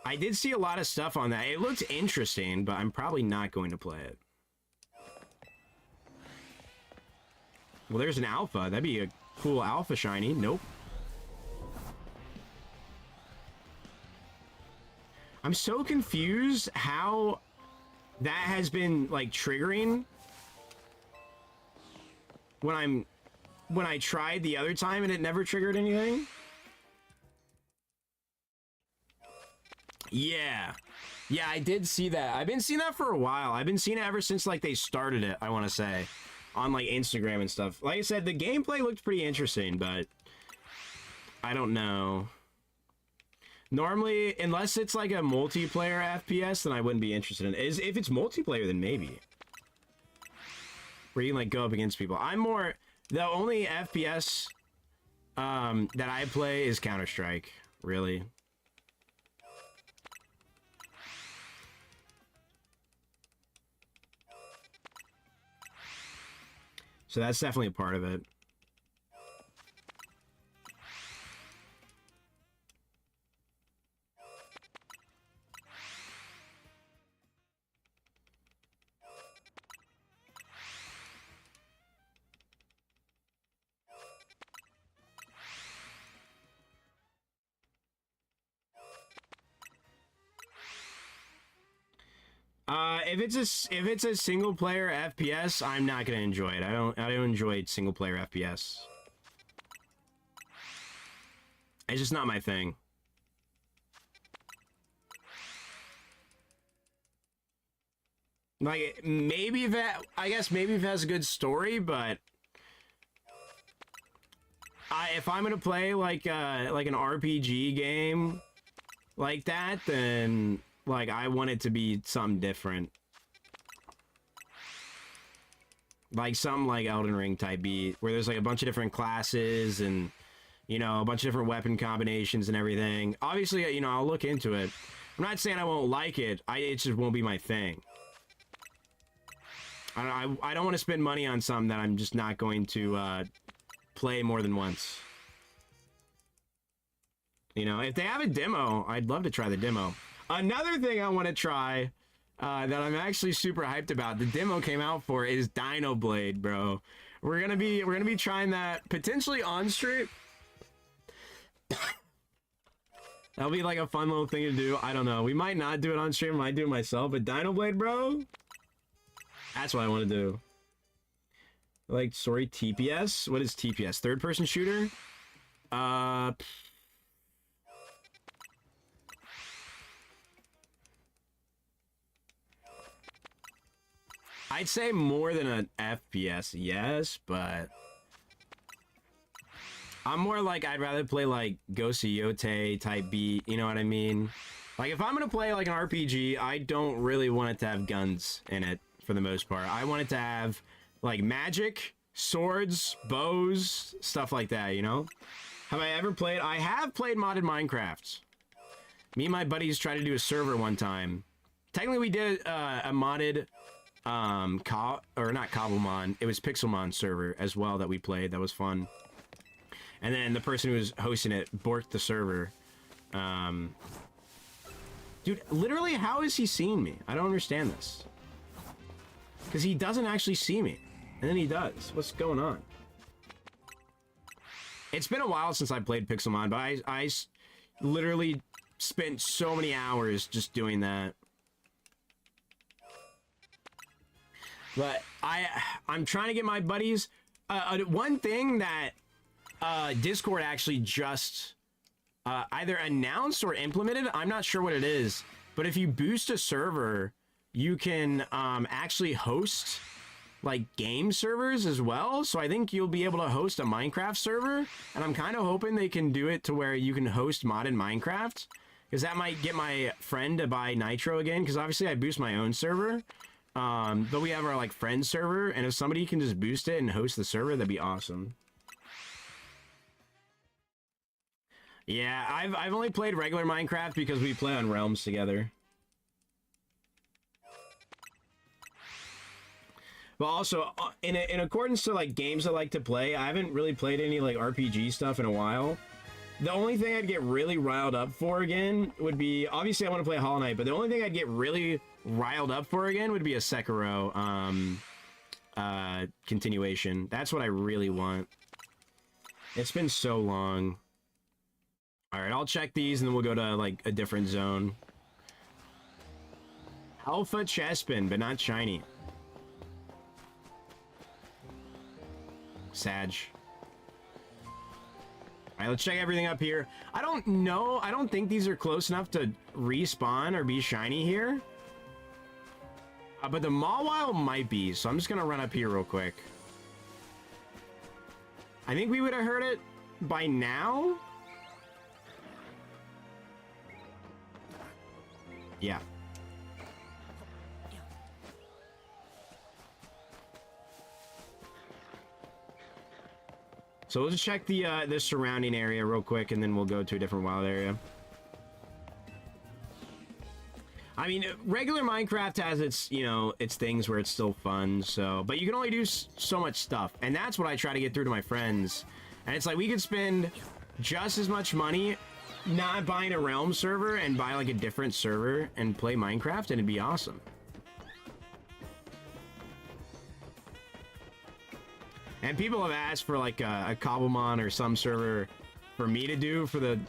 I did see a lot of stuff on that. It looked interesting, but I'm probably not going to play it. Well, there's an alpha. That'd be a Cool alpha shiny. Nope. I'm so confused how that has been like triggering when I tried the other time and it never triggered anything. Yeah. Yeah, I did see that. I've been seeing that for a while. I've been seeing it ever since like they started it, I want to say, on like Instagram and stuff. Like I said, the gameplay looked pretty interesting, but I don't know. Normally, unless it's like a multiplayer FPS, then I wouldn't be interested in it. If it's multiplayer, then maybe. Where you can like go up against people. I'm more, the only FPS that I play is Counter-Strike, really. So that's definitely a part of it. If it's a single player FPS, I'm not gonna enjoy it. I don't enjoy single player FPS. It's just not my thing. Like maybe if I guess maybe if it has a good story, but if I'm gonna play like an RPG game like that, then like I want it to be something different. Like something like Elden Ring type beat, where there's like a bunch of different classes and, you know, a bunch of different weapon combinations and everything. Obviously, you know, I'll look into it. I'm not saying I won't like it. It just won't be my thing. I don't want to spend money on something that I'm just not going to play more than once. You know, if they have a demo, I'd love to try the demo. Another thing I want to try that I'm actually super hyped about, the demo came out for, is Dino Blade, bro. We're gonna be trying that potentially on stream. That'll be like a fun little thing to do. I don't know. We might not do it on stream. I might do it myself. But Dino Blade, bro, that's what I want to do. Like, sorry, TPS. What is TPS? Third person shooter. I'd say more than an FPS, yes, but I'm more like, I'd rather play like Yote type beat, you know what I mean? Like if I'm gonna play like an RPG, I don't really want it to have guns in it for the most part. I want it to have like magic, swords, bows, stuff like that, you know? Have I ever played? I have played modded Minecraft. Me and my buddies tried to do a server one time. Technically we did a modded or not Cobblemon, it was Pixelmon server as well that we played. That was fun. And then the person who was hosting it borked the server. Dude, literally, how is he seeing me? I don't understand this. Because he doesn't actually see me. And then he does. What's going on? It's been a while since I played Pixelmon, but I literally spent so many hours just doing that. But I'm trying to get my buddies. One thing that Discord actually just either announced or implemented, I'm not sure what it is, but if you boost a server, you can actually host like game servers as well. So I think you'll be able to host a Minecraft server, and I'm kind of hoping they can do it to where you can host modded Minecraft, because that might get my friend to buy Nitro again, because obviously I boost my own server. But we have our like friend server, and if somebody can just boost it and host the server, that'd be awesome. Yeah, I've only played regular Minecraft because we play on Realms together. But also, in accordance to like games I like to play, I haven't really played any like RPG stuff in a while. The only thing I'd get really riled up for again would be, obviously I want to play Hollow Knight, but the only thing I'd get really riled up for again would be a Sekiro continuation. That's what I really want. It's been so long. All right, I'll check these and then we'll go to like a different zone. Alpha Chespin, but not shiny. Sag. All right, let's check everything up here. I don't know. I don't think these are close enough to respawn or be shiny here. But the Mawile might be, so I'm just going to run up here real quick. I think we would have heard it by now. Yeah. So we'll just check the surrounding area real quick, and then we'll go to a different wild area. I mean, regular Minecraft has its, you know, its things where it's still fun, so... But you can only do so much stuff, and that's what I try to get through to my friends. And it's like, we could spend just as much money not buying a Realm server and buy, like, a different server and play Minecraft, and it'd be awesome. And people have asked for, like, a Cobblemon or some server for me to do for the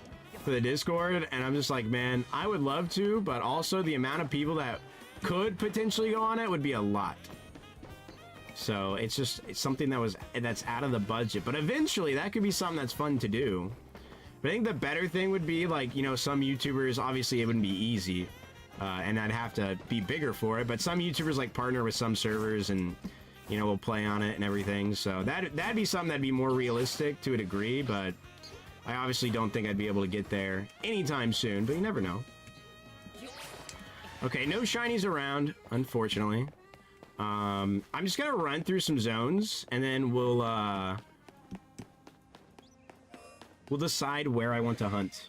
Discord, and I'm just like, man, I would love to, but also the amount of people that could potentially go on it would be a lot. So it's something that's out of the budget, but eventually that could be something that's fun to do. But I think the better thing would be, like, you know, some YouTubers, obviously it wouldn't be easy, and I'd have to be bigger for it, but some YouTubers like partner with some servers and, you know, will play on it and everything. So that'd be something that'd be more realistic to a degree, but I obviously don't think I'd be able to get there anytime soon, but you never know. Okay, no shinies around, unfortunately. I'm just gonna run through some zones, and then we'll decide where I want to hunt.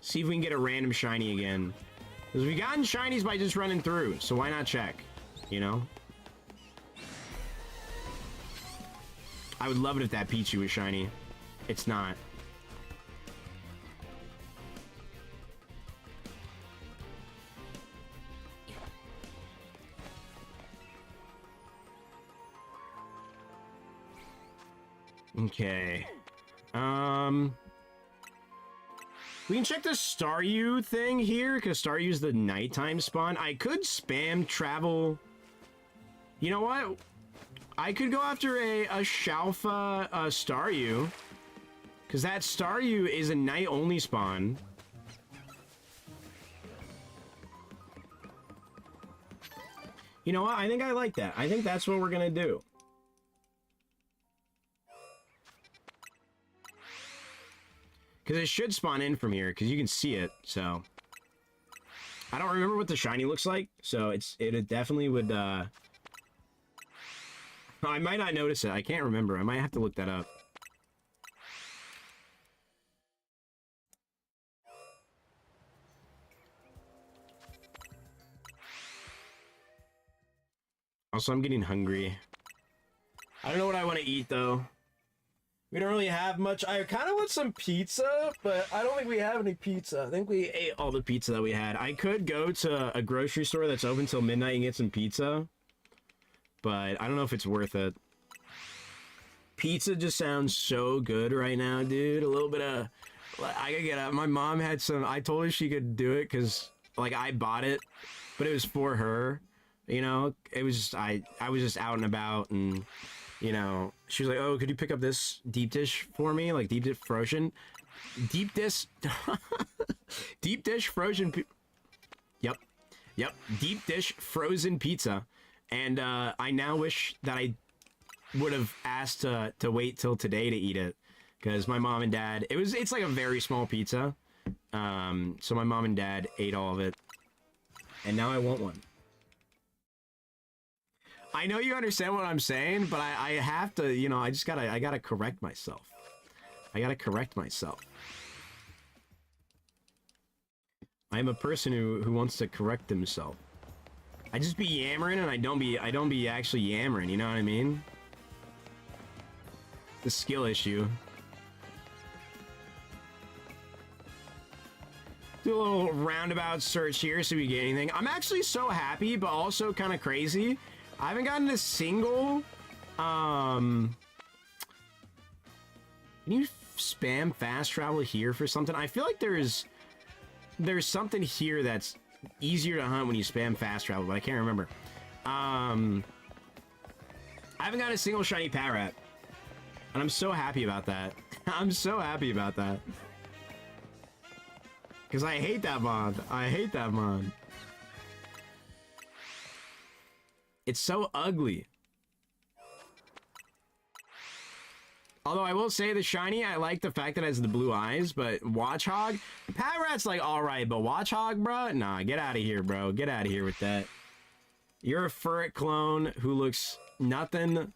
See if we can get a random shiny again. Because we've gotten shinies by just running through, so why not check, you know? I would love it if that Pichu was shiny. It's not. Okay. We can check the Staryu thing here, because Staryu's the nighttime spawn. I could spam travel. You know what? I could go after a Shalfa Staryu, because that Staryu is a night-only spawn. You know what? I think I like that. I think that's what we're gonna do. Because it should spawn in from here, because you can see it, so... I don't remember what the shiny looks like, so it definitely would, I might not notice it. I can't remember. I might have to look that up. Also, I'm getting hungry. I don't know what I want to eat, though. We don't really have much. I kind of want some pizza, but I don't think we have any pizza. I think we ate all the pizza that we had. I could go to a grocery store that's open till midnight and get some pizza, but I don't know if it's worth it. Pizza just sounds so good right now, dude. A little bit of... I gotta get up. My mom had some... I told her she could do it because, like, I bought it, but it was for her. You know? It was just... I was just out and about, and... You know, she was like, oh, could you pick up this deep dish for me? Like, deep dish frozen? Deep dish... deep dish frozen... Yep. Yep. Deep dish frozen pizza. And, I now wish that I would have asked to wait till today to eat it. Because my mom and dad... It's like a very small pizza. So my mom and dad ate all of it. And now I want one. I know you understand what I'm saying, but I have to, you know, I gotta correct myself. I gotta correct myself. I am a person who wants to correct himself. I just be yammering and I don't be actually yammering, you know what I mean? The skill issue. Do a little roundabout search here, see if we get anything. I'm actually so happy, but also kind of crazy. I haven't gotten a single, Can you spam fast travel here for something? I feel like there's something here that's easier to hunt when you spam fast travel, but I can't remember. I haven't got a single shiny Parrot, and I'm so happy about that. I'm so happy about that. Because I hate that mod. I hate that mod. It's so ugly. Although I will say the shiny, I like the fact that it has the blue eyes, but Watchog, Parrot's like alright, but Watchog, bro? Nah, get out of here, bro. Get out of here with that. You're a Furret clone who looks nothing.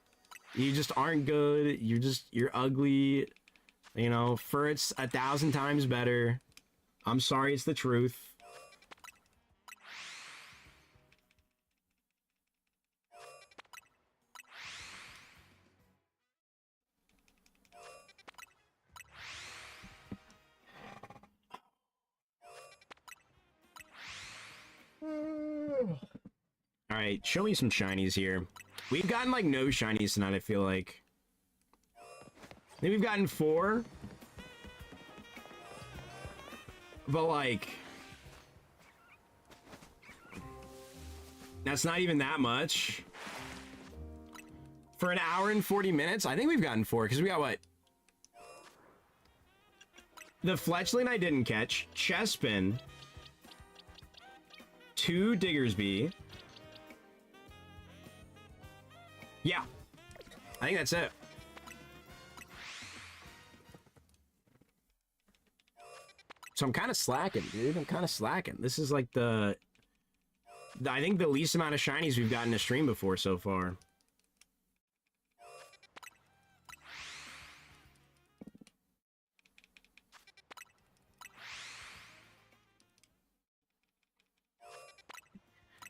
You just aren't good. You're ugly. You know, Furret's 1,000 times better. I'm sorry, it's the truth. Alright, show me some shinies here. We've gotten, like, no shinies tonight, I feel like. I think we've gotten 4. But, like... that's not even that much. For an hour and 40 minutes, I think we've gotten 4, because we got, what? The Fletchling I didn't catch. Chespin. 2 Diggersby. Yeah. I think that's it. So I'm kind of slacking, dude. I'm kind of slacking. This is like I think the least amount of shinies we've gotten to stream before so far.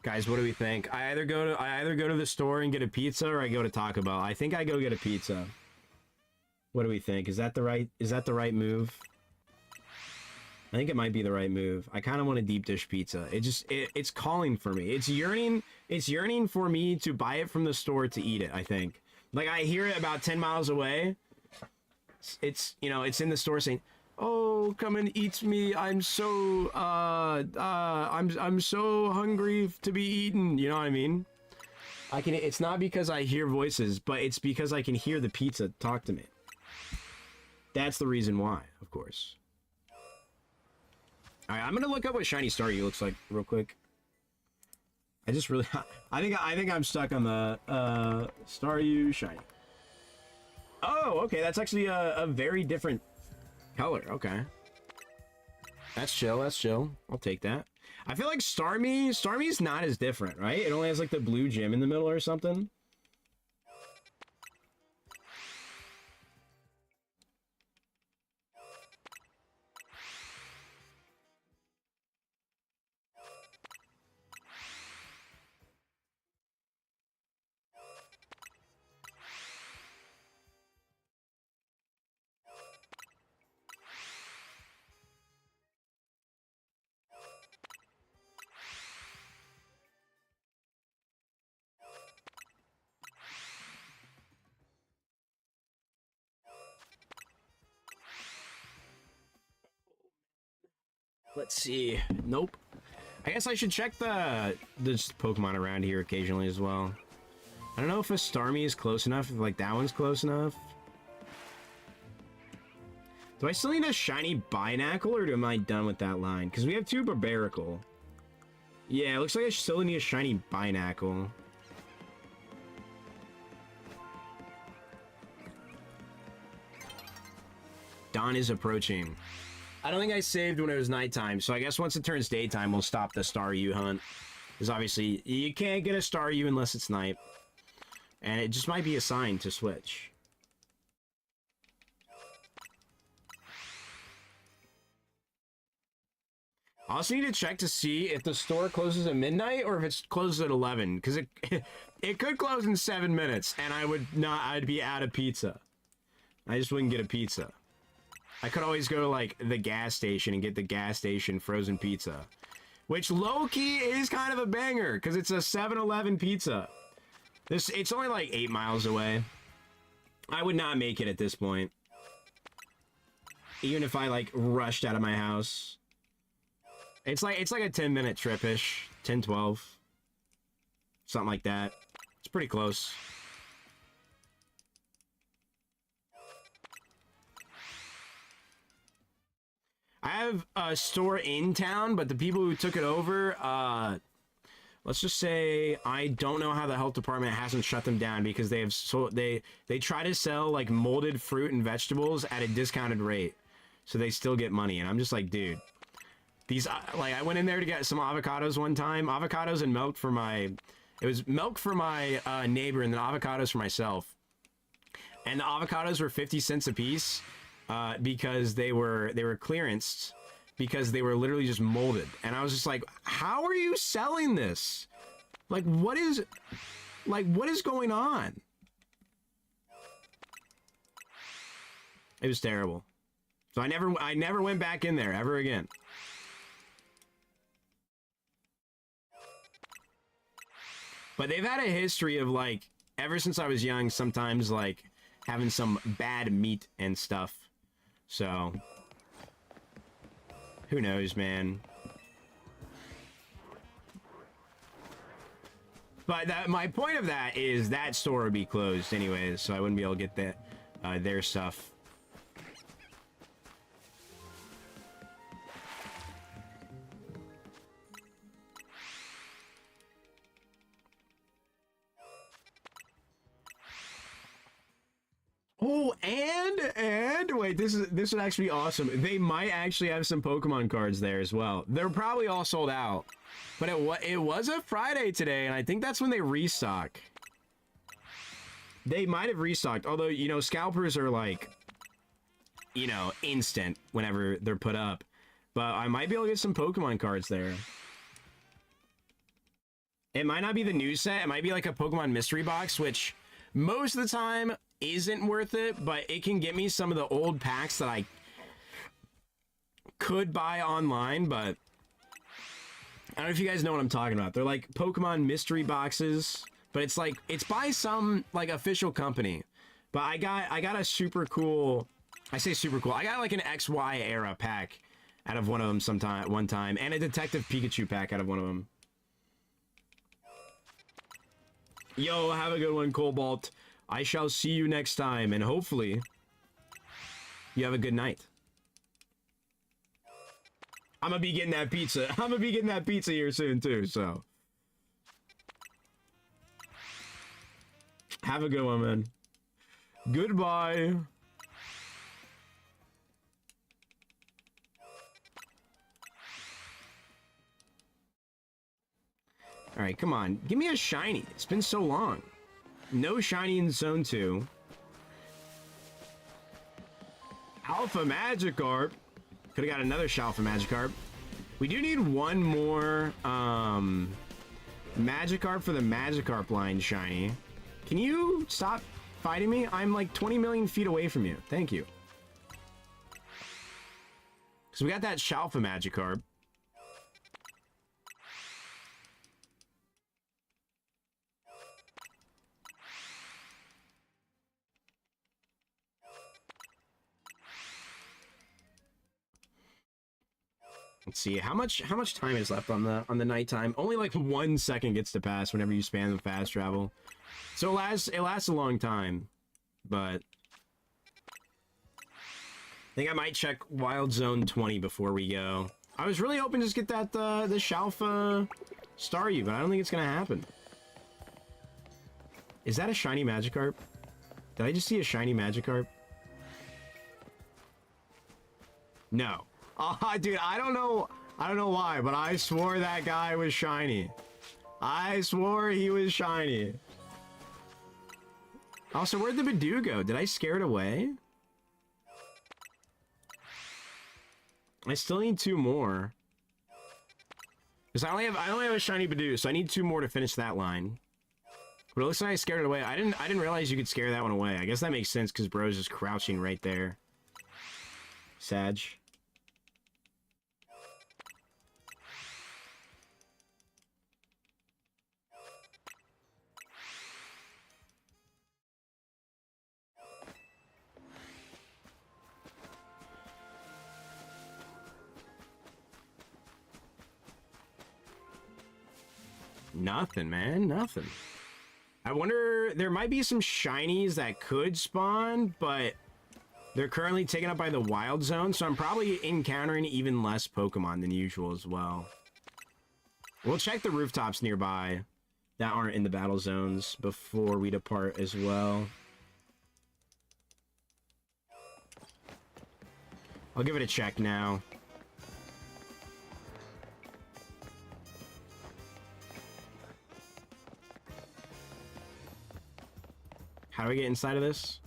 Guys, what do we think? I either go to the store and get a pizza, or I go to Taco Bell. I think I go get a pizza. What do we think? Is that the right move? I think it might be the right move. I kind of want a deep dish pizza. It's calling for me. It's yearning for me to buy it from the store to eat it, I think. Like, I hear it about 10 miles away. It's, you know, it's in the store saying, "Oh, come and eat me. I'm so I'm so hungry to be eaten." You know what I mean? It's not because I hear voices, but it's because I can hear the pizza talk to me. That's the reason why, of course. All right, I'm gonna look up what shiny Staryu looks like real quick. I think I'm stuck on the Staryu shiny. Oh, okay, that's actually a very different color. Okay, that's chill. That's chill. I'll take that. I feel like Starmie's not as different, right? It only has like the blue gem in the middle or something. Let's see. Nope. I guess I should check the Pokemon around here occasionally as well. I don't know if a Starmie is close enough, if like that one's close enough. Do I still need a shiny Binacle, or am I done with that line? Because we have 2 Barbaracle. Yeah, it looks like I still need a shiny Binacle. Dawn is approaching. I don't think I saved when it was nighttime, so I guess once it turns daytime, we'll stop the Staryu hunt. Because obviously, you can't get a Staryu unless it's night. And it just might be a sign to switch. I also need to check to see if the store closes at midnight or if it closes at 11. Because it could close in 7 minutes, and I'd be out of pizza. I just wouldn't get a pizza. I could always go to, like, the gas station and get the gas station frozen pizza. Which, low-key, is kind of a banger, because it's a 7-Eleven pizza. It's only, like, 8 miles away. I would not make it at this point. Even if I like rushed out of my house. It's like a 10-minute trip-ish. 10, 12. Something like that. It's pretty close. I have a store in town, but the people who took it over, let's just say I don't know how the health department hasn't shut them down because they have they try to sell like molded fruit and vegetables at a discounted rate, so they still get money. And I'm just like, dude, these like I went in there to get some avocados one time, avocados and milk for my, it was milk for my neighbor and then avocados for myself, and the avocados were 50 cents a piece. Because they were clearanced because they were literally just molded, and I was just like, how are you selling this? Like what is going on? It was terrible. So I never went back in there ever again. But they've had a history of like ever since I was young, sometimes like having some bad meat and stuff. So, who knows, man? But my point of that is that store would be closed anyways, so I wouldn't be able to get their stuff. Oh, and wait, this would actually be awesome. They might actually have some Pokemon cards there as well. They're probably all sold out, but it was a Friday today, and I think that's when they restock. They might have restocked, although you know scalpers are like, you know, instant whenever they're put up. But I might be able to get some Pokemon cards there. It might not be the new set. It might be like a Pokemon mystery box, which most of the time isn't worth it, but it can get me some of the old packs that I could buy online. But I don't know if you guys know what I'm talking about. They're like Pokemon mystery boxes, but it's like it's by some like official company. But I got a super cool, I say super cool, I got like an XY era pack out of one of them one time, and a Detective Pikachu pack out of one of them. Yo, have a good one, Cobalt. I shall see you next time, and hopefully you have a good night. I'm gonna be getting that pizza. I'm gonna be getting that pizza here soon too, so. Have a good one, man. Goodbye. Alright, come on. Give me a shiny. It's been so long. No shiny in Zone 2. Alpha Magikarp. Could have got another Alpha Magikarp. We do need one more Magikarp for the Magikarp line shiny. Can you stop fighting me? I'm like 20 million feet away from you. Thank you. So we got that Alpha Magikarp. Let's see how much time is left on the nighttime. Only like 1 second gets to pass whenever you spam the fast travel, so it lasts a long time. But I think I might check Wild Zone 20 before we go. I was really hoping to just get that the Shalfa Staryu, but I don't think it's gonna happen. Is that a shiny Magikarp? Did I just see a shiny Magikarp? No. Oh, dude, I don't know why, but I swore that guy was shiny. I swore he was shiny. Also, where'd the Bidoof go? Did I scare it away? I still need 2 more. Because I only have a shiny Bidoof, so I need 2 more to finish that line. But it looks like I scared it away. I didn't realize you could scare that one away. I guess that makes sense because Bro's just crouching right there. Sag. Nothing, man. Nothing. I wonder, there might be some shinies that could spawn, but they're currently taken up by the wild zone, so I'm probably encountering even less Pokemon than usual as well. We'll check the rooftops nearby that aren't in the battle zones before we depart as well. I'll give it a check now. How do I get inside of this?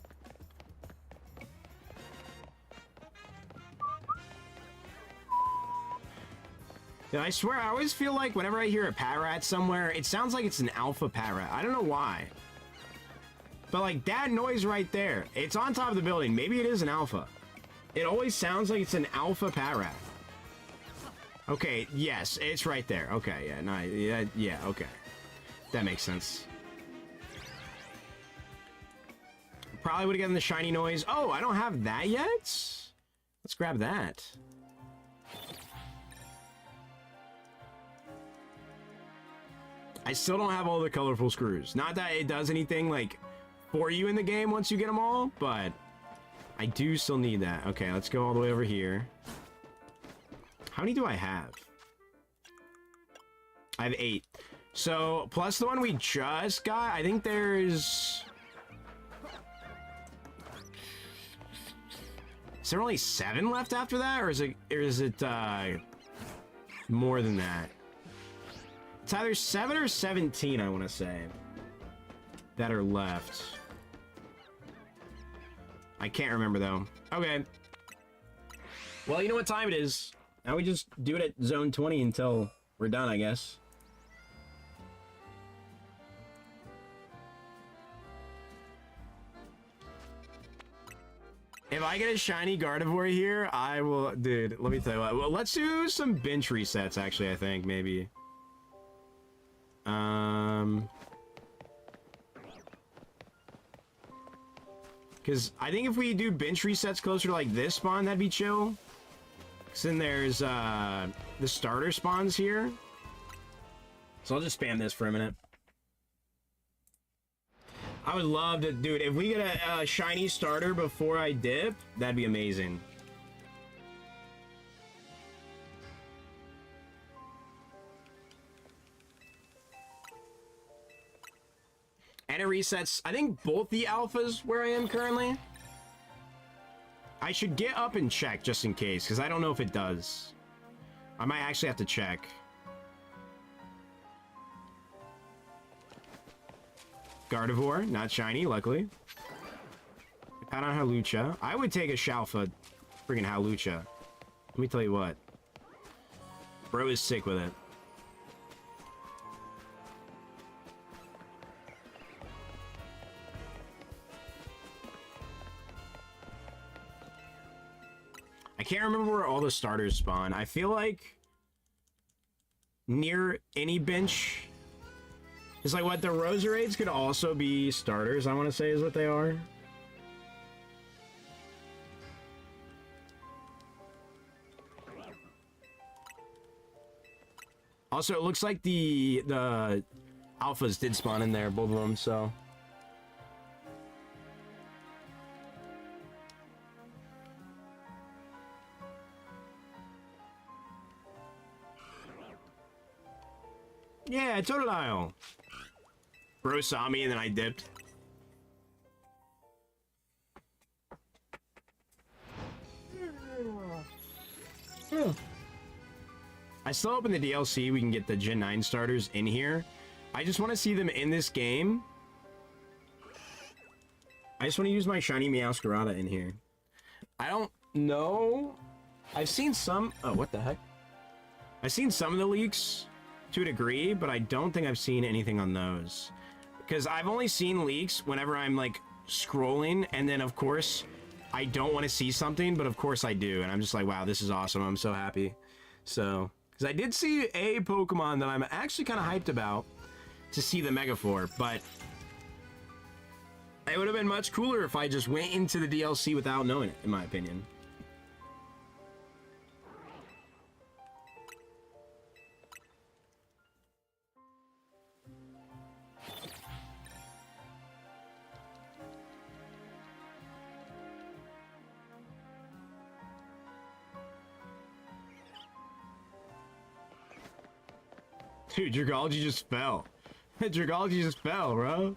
Yeah, I swear, I always feel like whenever I hear a Patrat somewhere, it sounds like it's an alpha Patrat. I don't know why. But like that noise right there, it's on top of the building. Maybe it is an alpha. It always sounds like it's an alpha Patrat. Okay, yes, it's right there. Okay, yeah, nice. Yeah, okay. That makes sense. Probably would have gotten the shiny noise. Oh, I don't have that yet? Let's grab that. I still don't have all the colorful screws. Not that it does anything, like, for you in the game once you get them all, but I do still need that. Okay, let's go all the way over here. How many do I have? I have 8. So, plus the one we just got, I think there's... Is there only 7 left after that, or is it more than that? It's either 7 or 17, I want to say, that are left. I can't remember, though. Okay. Well, you know what time it is. Now we just do it at Zone 20 until we're done, I guess. If I get a shiny Gardevoir here, I will... Dude, let me tell you what. Well, let's do some bench resets, actually, I think, maybe. Because I think if we do bench resets closer to, like, this spawn, that'd be chill. Because then there's, the starter spawns here. So I'll just spam this for a minute. I would love to, dude, if we get a shiny starter before I dip, that'd be amazing. And it resets, I think, both the alphas where I am currently. I should get up and check just in case, because I don't know if it does. I might actually have to check. Gardevoir, not shiny, luckily. Pat on Halucha. I would take a Shalfa freaking Halucha. Let me tell you what. Bro is sick with it. I can't remember where all the starters spawn. I feel like near any bench. It's like what the Roserades could also be starters, I want to say is what they are. Also, it looks like the alphas did spawn in there, both of them, so. Yeah, Totodile. Bro saw me and then I dipped. I still open the DLC. We can get the Gen 9 starters in here. I just want to see them in this game. I just want to use my shiny Meowscarada in here. I don't know. I've seen some... Oh, what the heck? I've seen some of the leaks to a degree, but I don't think I've seen anything on those. Because I've only seen leaks whenever I'm, like, scrolling, and then, of course, I don't want to see something, but of course I do, and I'm just like, wow, this is awesome, I'm so happy. So, because I did see a Pokemon that I'm actually kind of hyped about to see the Megafor, but it would have been much cooler if I just went into the DLC without knowing it, in my opinion. Dude, Dragology just fell. Dragology just fell, bro.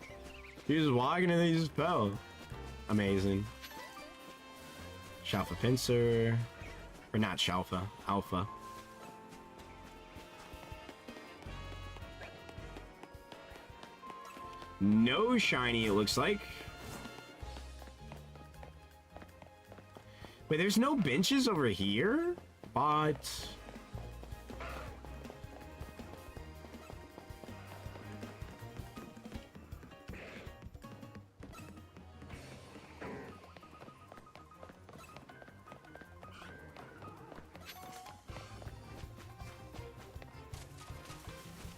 He was walking and then he just fell. Amazing. Shalfa Pincer. Or not Shalfa, Alpha. No shiny, it looks like. Wait, there's no benches over here? But...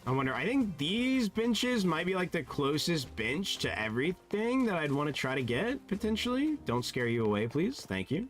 I wonder, I think these benches might be like the closest bench to everything that I'd want to try to get, potentially. Don't scare you away, please. Thank you.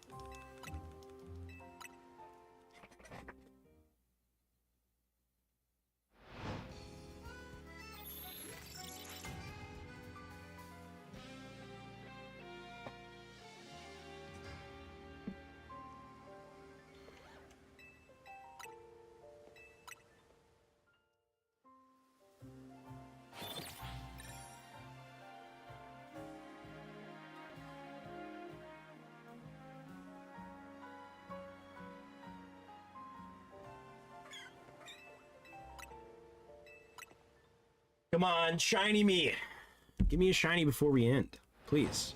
Come on, shiny me. Give me a shiny before we end, please.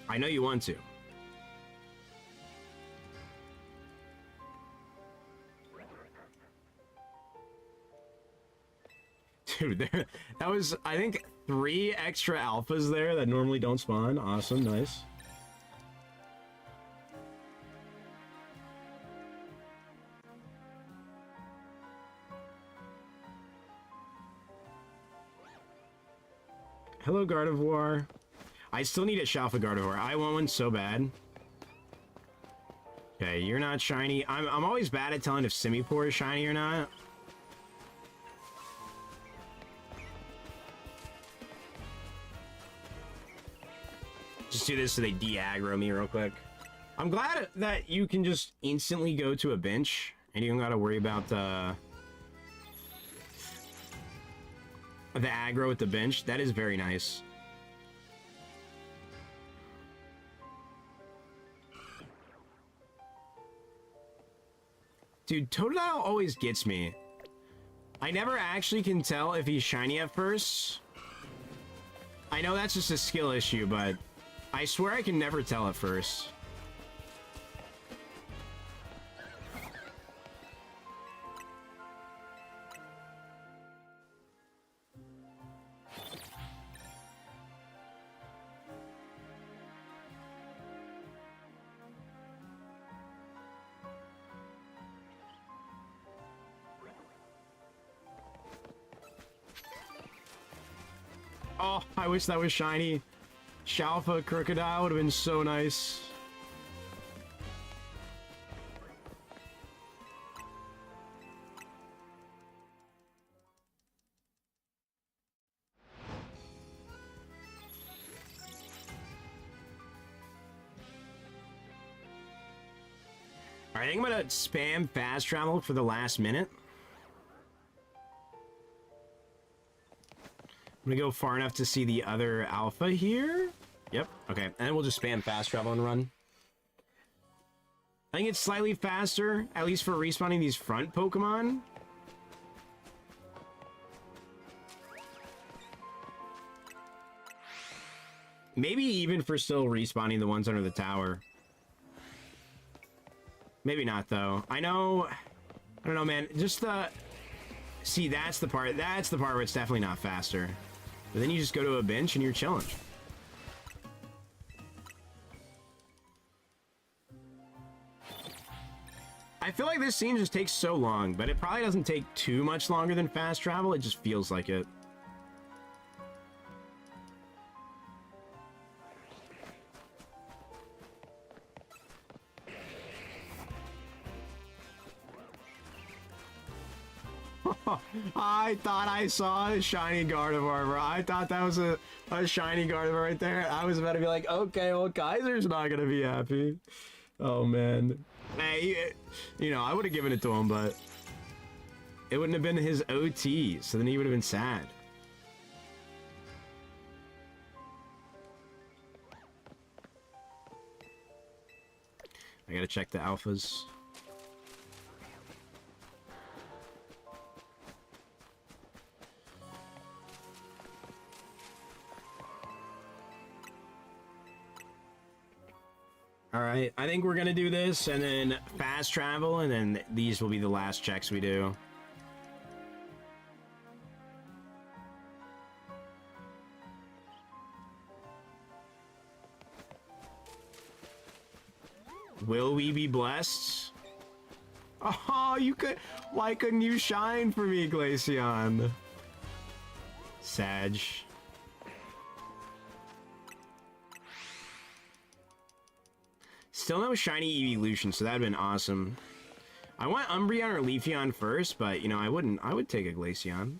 I know you want to. Dude, that was, I think, 3 extra alphas there that normally don't spawn. Awesome, nice. Hello, Gardevoir. I still need a Shalfa Gardevoir. I want one so bad. Okay, you're not shiny. I'm always bad at telling if Simipour is shiny or not. Just do this so they de-aggro me real quick. I'm glad that you can just instantly go to a bench and you don't gotta worry about the aggro at the bench. That is very nice. Dude, Totodile always gets me. I never actually can tell if he's shiny at first. I know that's just a skill issue, but I swear I can never tell at first. Oh, I wish that was shiny. Shalfa Crocodile would have been so nice. Alright, I think I'm gonna spam fast travel for the last minute. I'm gonna go far enough to see the other alpha here. Yep, okay. And then we'll just spam fast travel and run. I think it's slightly faster, at least for respawning these front Pokemon. Maybe even for still respawning the ones under the tower. Maybe not, though. I know... I don't know, man. Just the... See, that's the part where it's definitely not faster. But then you just go to a bench and you're chilling. I feel like this scene just takes so long, but it probably doesn't take too much longer than fast travel. It just feels like it. I thought I saw a shiny Gardevoir, bro. I thought that was a shiny Gardevoir right there. I was about to be like, okay, well, Kaiser's not gonna be happy. Oh, man. Hey, you know, I would have given it to him, but it wouldn't have been his OT, so then he would have been sad. I gotta check the alphas. All right, I think we're gonna do this and then fast travel, and then these will be the last checks we do. Will we be blessed? Oh, you could. Why couldn't you shine for me, Glaceon? Sag. Still no shiny evolution, so that'd been awesome. I want Umbreon or Leafeon first, but you know, I would take a Glaceon.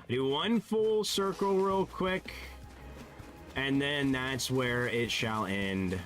Do one full circle real quick, and then that's where it shall end.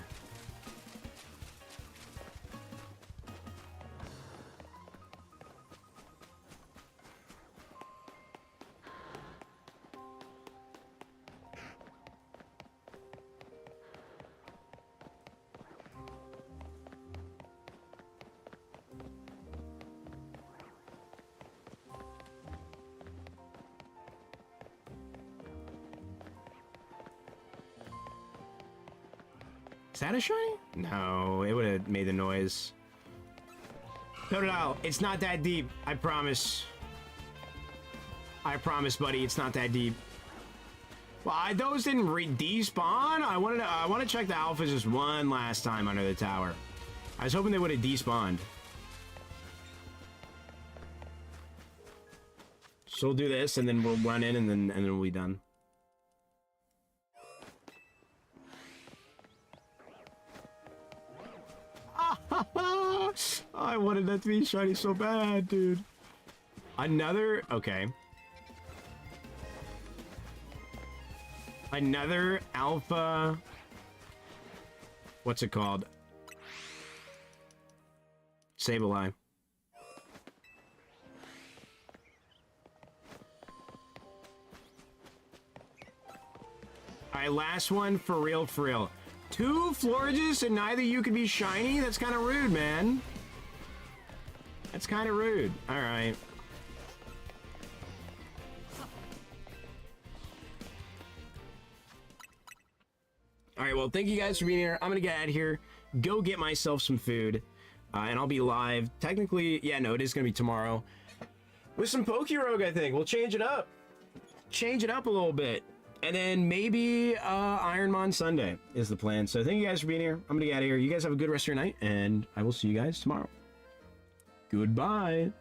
Is that a shiny? No, it would have made the noise. Totodile, it's not that deep. I promise. I promise, buddy, it's not that deep. Well, those didn't despawn. I want to check the alphas just one last time under the tower. I was hoping they would have despawned. So we'll do this, and then we'll run in, and then we'll be done. I wanted that to be shiny so bad, dude. Another... Okay. Another alpha... What's it called? Sableye. Alright, last one for real, for real. 2 Florges and neither you could be shiny? That's kind of rude, man. That's kind of rude. Alright. Alright, well, thank you guys for being here. I'm gonna get out of here, go get myself some food, and I'll be live. Technically, yeah, no, it is gonna be tomorrow. With some Pokerogue, I think. We'll change it up. Change it up a little bit. And then maybe Ironmon Sunday is the plan. So thank you guys for being here. I'm gonna get out of here. You guys have a good rest of your night, and I will see you guys tomorrow. Goodbye.